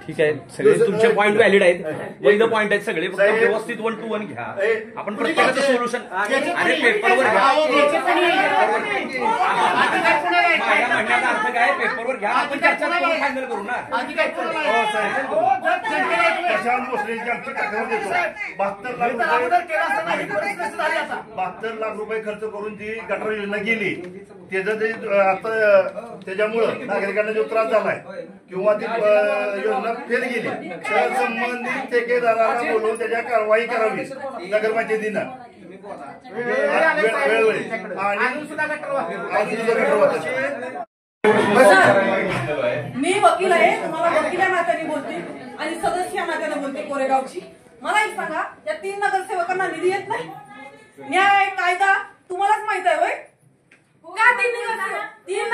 ठीक आहे सगळे तुमचे पॉईंट व्हॅलिड आहेत. वैध पॉईंट आहेत सगळे. फक्त व्यवस्थित 1 to 1 घ्या. आपण प्रत्येकाचं सोल्युशन आणि पेपरवर घ्या. माझ्या म्हणण्याचा अर्थ काय पेपरवर घ्या. आपण चर्चा करून फायनल करू ना. प्रशांत भोसलेंची आमची तक्रार देतो. 72 लाख रुपये खर्च करून जी गटर योजना गेली त्याचं ते आता त्याच्यामुळं नागरिकांना जो त्रास झालाय किंवा ती योजना फेल गेली तर संबंधित ठेकेदाराला बोलवून त्याच्या कारवाई करावी नगरपंचायतीनं वेळोवेळी आणि मी वकील आहे. तुम्हाला वकील या नात्याने बोलते आणि सदस्य या नात्याने बोलते कोरेगावची. मला एक सांगा या 3 नगरसेवकांना निधी येत नाही. न्याय कायदा तुम्हालाच माहित आहे होय का? 3 नगरसेवक 3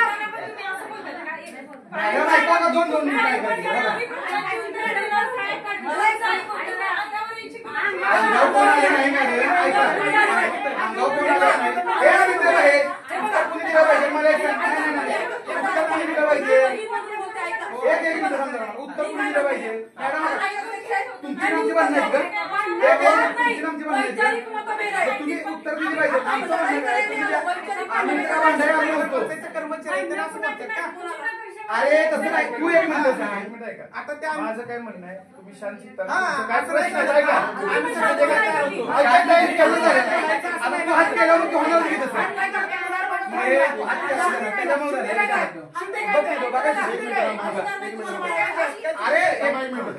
अरे तसं नाही. तू एक म्हणलं आता त्या माझं काय म्हणणं आहे तुम्ही शांत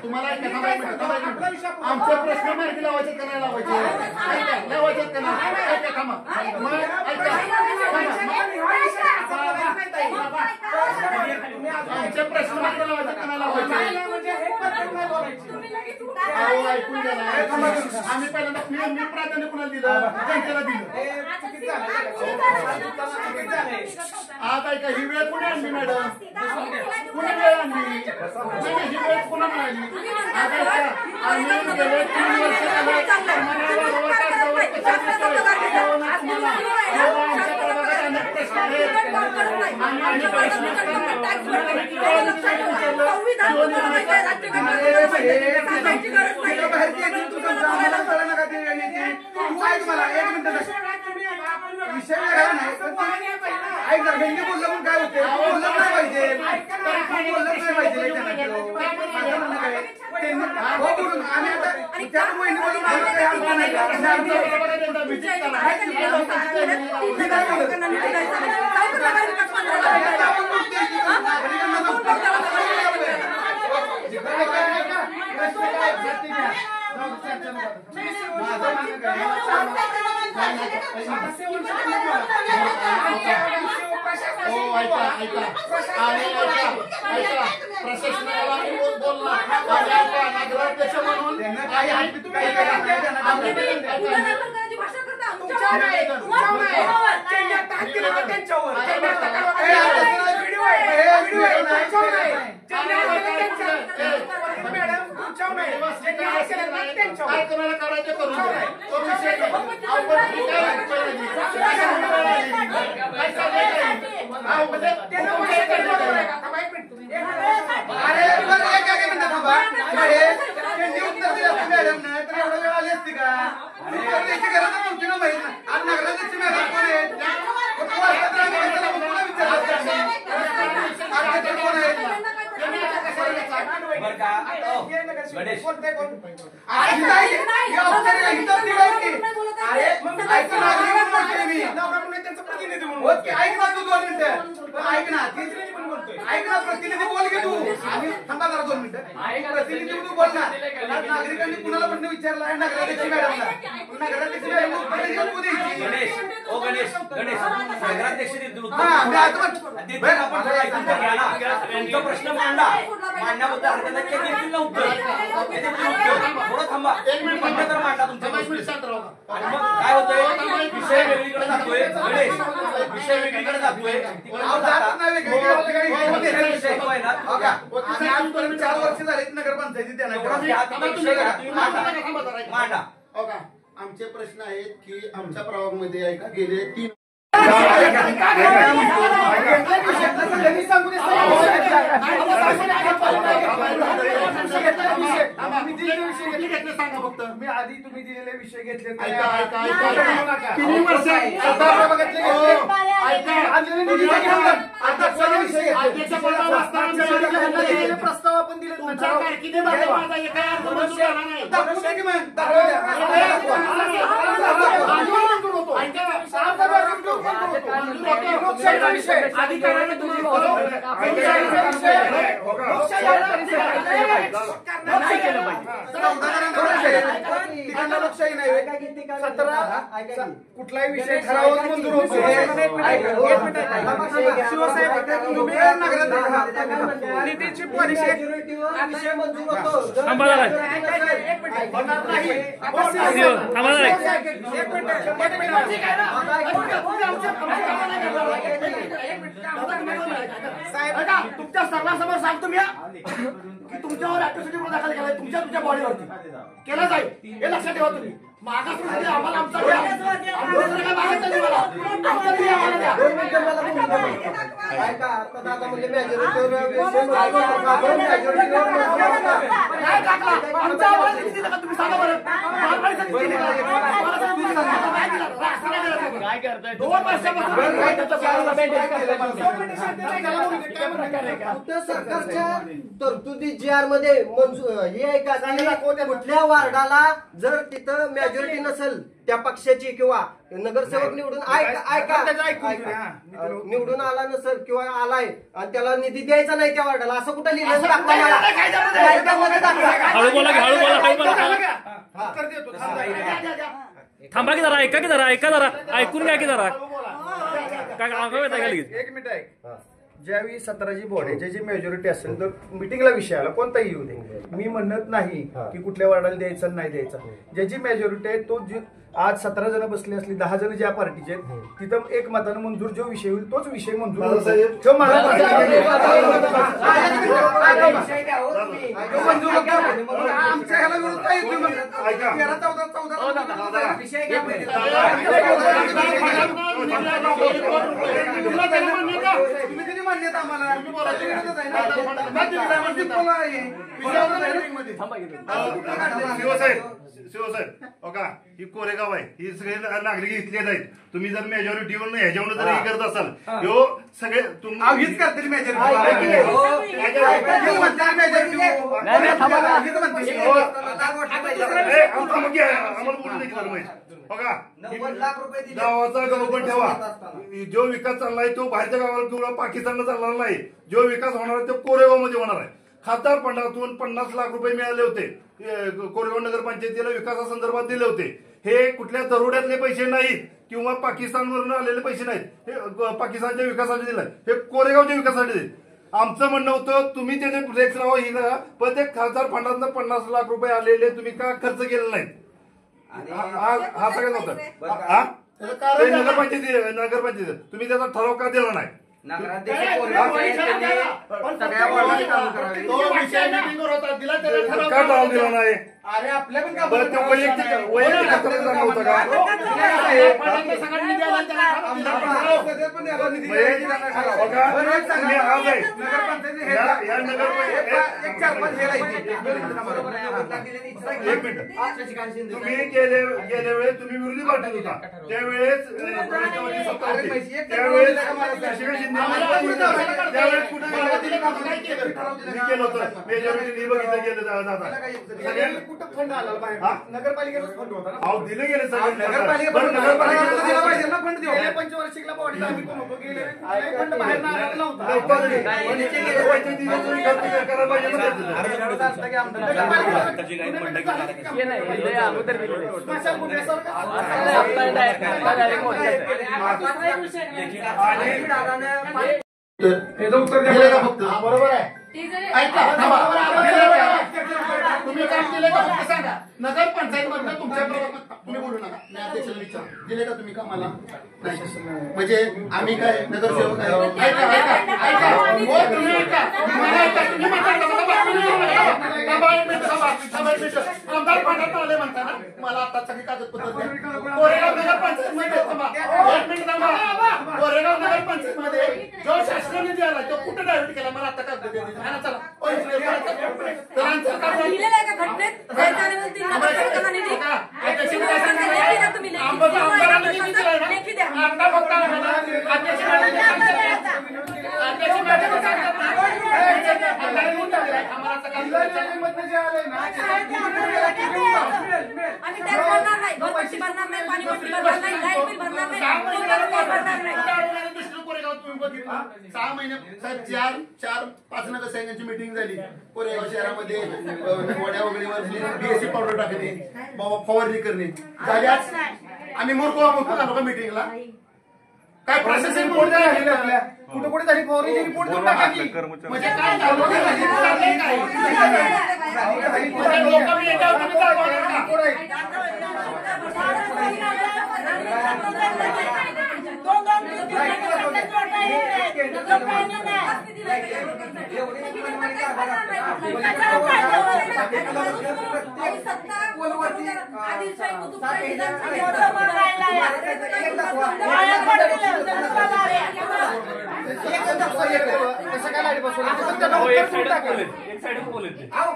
तुम्हाला आमचे प्रश्न मार्गी लावायचे का नाही लावायचे का नाही आमचे प्रश्न मार्गी लावायचे का नाही लावायचे ऐकून घ्या आम्ही पहिल्यांदा मी प्राधान्य कुणाला दिलं जनतेला दिलं आज ऐका ही वेळ कुणी आणली मॅडम कुणी वेळ आणली ही वेळ पुन्हा मिळाली आज ऐका आम्ही गेले 3 वर्ष विषय वेगळा नाही ऐक ना हिंदी बोललं पण काय होते बोललं नाही पाहिजे बोललं नाही पाहिजे बोलून आम्ही आता त्यात महिने बोलून प्रशासनाला बोलला नगराध्यक्ष म्हणून काय कोणाला करायचं करून प्रतिनिधी बोल घे तू थांबा जरा 2 मिनिटं प्रतिनिधी तू बोल ना नागरिकांनी कुणाला पण विचारला नगराध्यक्ष मॅडमला नगराध्यक्ष मॅडम तुमचा प्रश्न मांडण्याबद्दल थांबा 1 मिनिट तर मांडा तुमचा काय होतंय विषय वेगळीकडे जातोय विषय वेगळीकडे जातोय 4 वर्ष झाले नगरपंचायतीत मांडा आमचे प्रश्न आहेत की आमच्या प्रभागामध्ये आहे का गेले 3 सांगा फक्त मी आधी तुम्ही दिलेले विषय घेतले प्रस्ताव आपण दिले लोकशाही नाही कुठलाही विषय ठरावावर मंजूर होतो निधीची पॉलिसी विषय मंजूर होतो तुमच्या सर्वांसमोर सांगतो मी की तुमच्यावर ऍट्रॉसिटी गुन्हा दाखल केलाय तुमच्या बॉडीवरती केला जाईल हे लक्षात ठेवा तुम्ही मागासवर्गीय आम्हाला आमचा द्या तुम्ही सांगा बरं काय करताय 2 वर्षापासून सरकारच्या तरतुदी GR मध्ये हे आहे का कुठल्या वार्डाला जर तिथं मेजॉरिटी नसेल त्या पक्षाची किंवा नगरसेवक निवडून निवडून आला नसेल किंवा आलाय आणि त्याला निधी द्यायचा नाही त्या वार्डाला असं कुठं लिहिलं थांबा की जरा ऐका जरा ऐकून घ्या की जरा एक मिनिट आहे. ज्यावेळी 17 बोर्ड आहे ज्याची मेजॉरिटी असेल तर मिटिंगला विषय आला कोणताही येऊ दे, मी म्हणत नाही की कुठल्या वार्डाला द्यायचं नाही द्यायचं. ज्याची मेजॉरिटी आहे तो आज 17 जण बसले असली 10 जण ज्या पार्टीचे आहेत तिथं एक मतानं मंजूर जो विषय होईल तोच विषय मंजूर आमच्या ह्याला विरोध काय मान्यता आम्हाला शिवसाहेब का ही कोरेगाव आहे, ही सगळे नागरिक इथले आहेत. तुम्ही जर मेजॉरिटीवर ह्याच्यावर जर हे करत असाल ह्यो सगळे तुम्ही गावाचा गौरव ठेवा. जो विकास चाललाय तो बाहेरच्या गावाला किंवा पाकिस्तानला चालणार नाही. जो विकास होणार आहे तो कोरेगाव मध्ये होणार आहे. खासदार फंडातून 50 लाख रुपये मिळाले होते कोरेगाव नगरपंचायतीला विकासासंदर्भात दिले होते. हे कुठल्या दरोड्यातले पैसे नाहीत किंवा पाकिस्तानवरून आलेले पैसे नाहीत. हे पाकिस्तानच्या विकासासाठी दिले, हे कोरेगावच्या विकासासाठी दिले. आमचं म्हणणं होतं तुम्ही त्याने फ्लेक्स लावा ही करा, पण ते खासदार फंडातनं 50 लाख रुपये आलेले तुम्ही का खर्च केले नाहीत हा सगळ्यात होतं. नगरपंचायती तुम्ही त्याचा ठराव का दिला नाही? का ठराव दिला नाही? अरे आपल्या पण वैयक्तिक होतं का? तुम्ही गेल्या वेळेस तुम्ही विरोधी पार्टीत होता त्यावेळेस त्यावेळेस कुठे केलं होतं मेजॉरिटी बघितलं गेलं जाता फंड आला नगरपालिकेला फंड होता दिले गेले पंचवार्षिकला बॉडी आम्ही पण होतो गेले फंड बाहेर बरोबर आहे. तुम्ही काम दिले का फक्त सांगा. नगर पंचायत मधलं तुमच्या तुम्ही बोलू नका. मी अध्यक्षाला विचार दिले का तुम्ही कामाला? म्हणजे आम्ही काय नगरसेवक आहे. आमदार फंडात आले म्हणता ना मला आता सगळी कागदपत्र कोरेगाव नगर पंचायत मध्ये कोरेगाव नगर पंचायत मध्ये जो शासनाने निधी आला तो कुठे डायव्हर्ट केला मला आता कागद चला सहा महिने साहेब 4-5 नगरसेवकांची मीटिंग झाली कोरेगाव शहरामध्ये. वड्या वगैरेवर BSC पावडर टाकणे फवारणी करणे झाली. आज आम्ही मोरको झालो का मीटिंगला? काय प्रशासन बोर्ड झाली आपल्या कुठे कुठे झाली फवारणी रिपोर्ट देऊन टाका की म्हणजे काय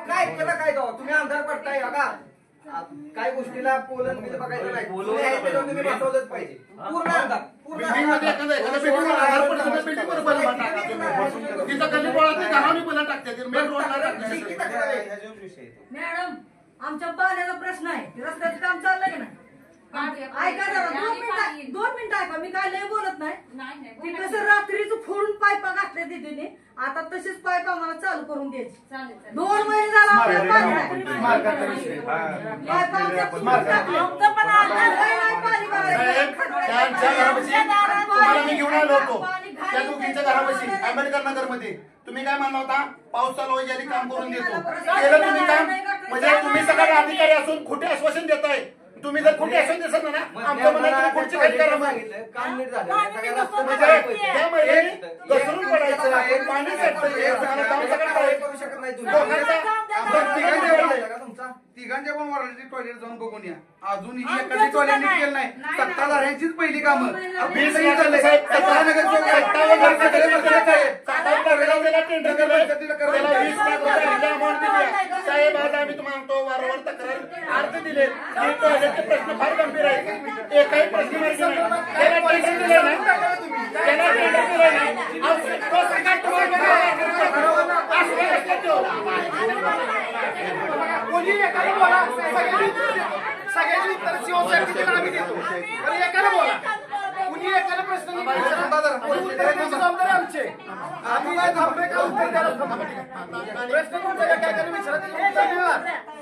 काय केलं काय तुम्ही आमदार पडताय बघा काही गोष्टीला पोलन बिल बघायचं नाही. जुने आहे त्याच्यावर तुम्ही बसवलंच पाहिजे. पूर्ण अंदाज. बिल्डिंगमध्ये एखाद्या बिल्डिंगवर आधार पडतो तर बिल्डिंगवर बल्ब टाका तुम्ही. तिथं गल्ली बोळात घरावणी बल्ब टाकतात, मेन रोडला टाकतात. मॅडम, आमच्या पाण्याचा प्रश्न आहे. रस्त्याचं काम चाललंय की नाही? ऐका जरा, 2 मिनिटं ऐका. मी काय लय बोलत नाही. ती कसं रात्रीच फोडून पाईपा घातल्या तिथे, आता तशीच पाईप आम्हाला चालू करून द्यायची. 2 महिने झाला आपल्याला पाणी नाही. तुम्हाला मी घेऊन आलो होतो त्या दोघींच्या घरापाशी आंबेडकर नगर मध्ये. तुम्ही काय म्हणला होता, पाऊस चालू व्हायच्या काम करून देतो. केलं तुम्ही काम? म्हणजे तुम्ही सगळे अधिकारी असून खोटे आश्वासन देताय. तुम्ही जर खोटे आश्वासन देत ना, आमच्या मनात पुढची काही करा. काम नीट झालं. त्यामुळे घसरून पडायचं, पाणी करू शकत नाही तिघांच्या पण वॉर्डाची टॉयलेट जाऊन बघून या. अजूनही एखादी टॉयलेट नीट केलं नाही. सत्ताधाऱ्यांचीच पहिली कामं. साहेब आज आम्ही तुम्हाला म्हणतो वारंवार तक्रार अर्ज दिले. टॉयलेटचे प्रश्न फार गंभीर आहेत. एकही प्रश्न नाही. त्याला टेंडर दिलं नाही. त्याला टेंडर दिलं नाही. कोणी एकाला बोला, सगळ्यांची उत्तर शिवसेनेची आम्ही देतो. एकाला बोला, कुणी एकाला प्रश्न जबाबदारी आमचे. आम्ही काय थांबलोय का उत्तर द्यायला प्रश्न तुमच्या एकाने विचारत.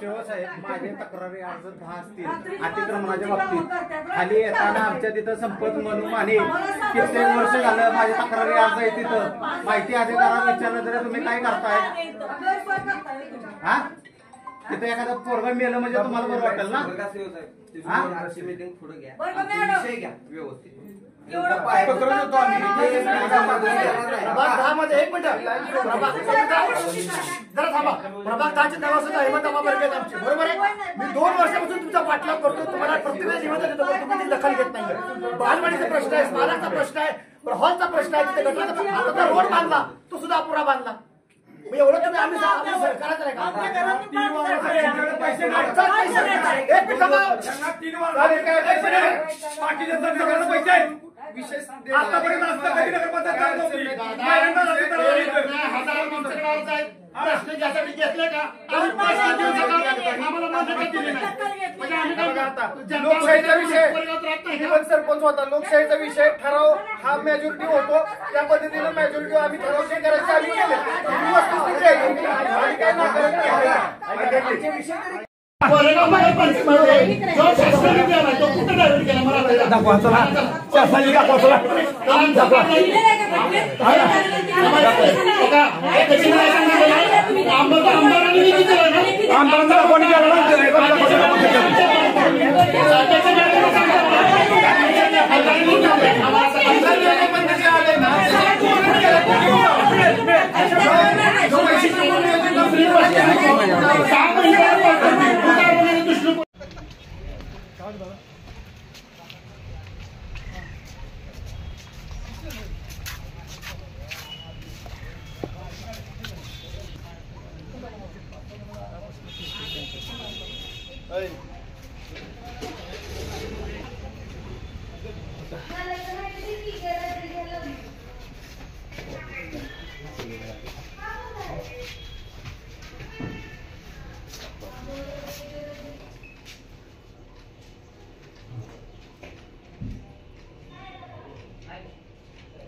शिवसाहेब, माझे तक्रारी अर्ज 10 असतील अतिक्रमणाच्या बाबतीत. खाली येताना आमच्या तिथं संपत म्हणून आणि कित्येक वर्ष झालं माझे तक्रारी अर्ज आहे तिथं. माहिती अधिकाराला विचारलं तरी तुम्ही काय करताय? हा, तिथं एखादा पोरगा मेलं म्हणजे तुम्हाला बरं वाटेल ना? मीटिंग पुढे घ्या, बरं, विषय घ्या व्यवस्थित. पत्र देतो आम्ही. प्रभाग 10 मध्ये 1 मिनिट जरा थांबा. प्रभाग 10चे नावाचं अहमद अबाबर्ग आहेत आमचे, बरोबर आहे. मी 2 वर्षापासून तुमचा पाठलाग करतो. तुम्हाला प्रत्येक निवेदन देतो, पण तुम्ही ती दखल घेत नाही. बालवाडीचा प्रश्न आहे, स्मारकचा प्रश्न आहे, हॉलचा प्रश्न आहे, तिथे गटराचा. आता रोड बांधला, तो सुद्धा अपुरा बांधला. एवढं तुम्ही आम्ही सरकारच आहे का? प्रश्न ज्यासाठी घेतले का लोकशाहीचा विषय सरपंच होता. लोकशाहीचा विषय ठराव हा मेजॉरिटी होतो. त्या पद्धतीने मेजॉरिटी आम्ही ठराव जे करायचे आम्ही केले. काय ना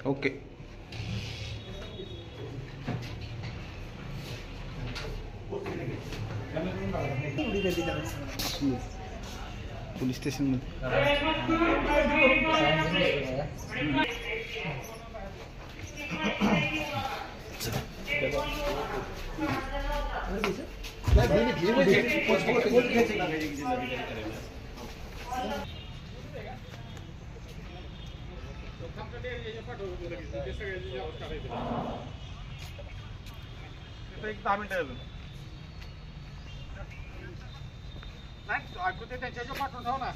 ओके. पोलीस स्टेशन एक 10 मिनिटं नाही ऐकू ते त्यांच्या पाठवून ठेव ना.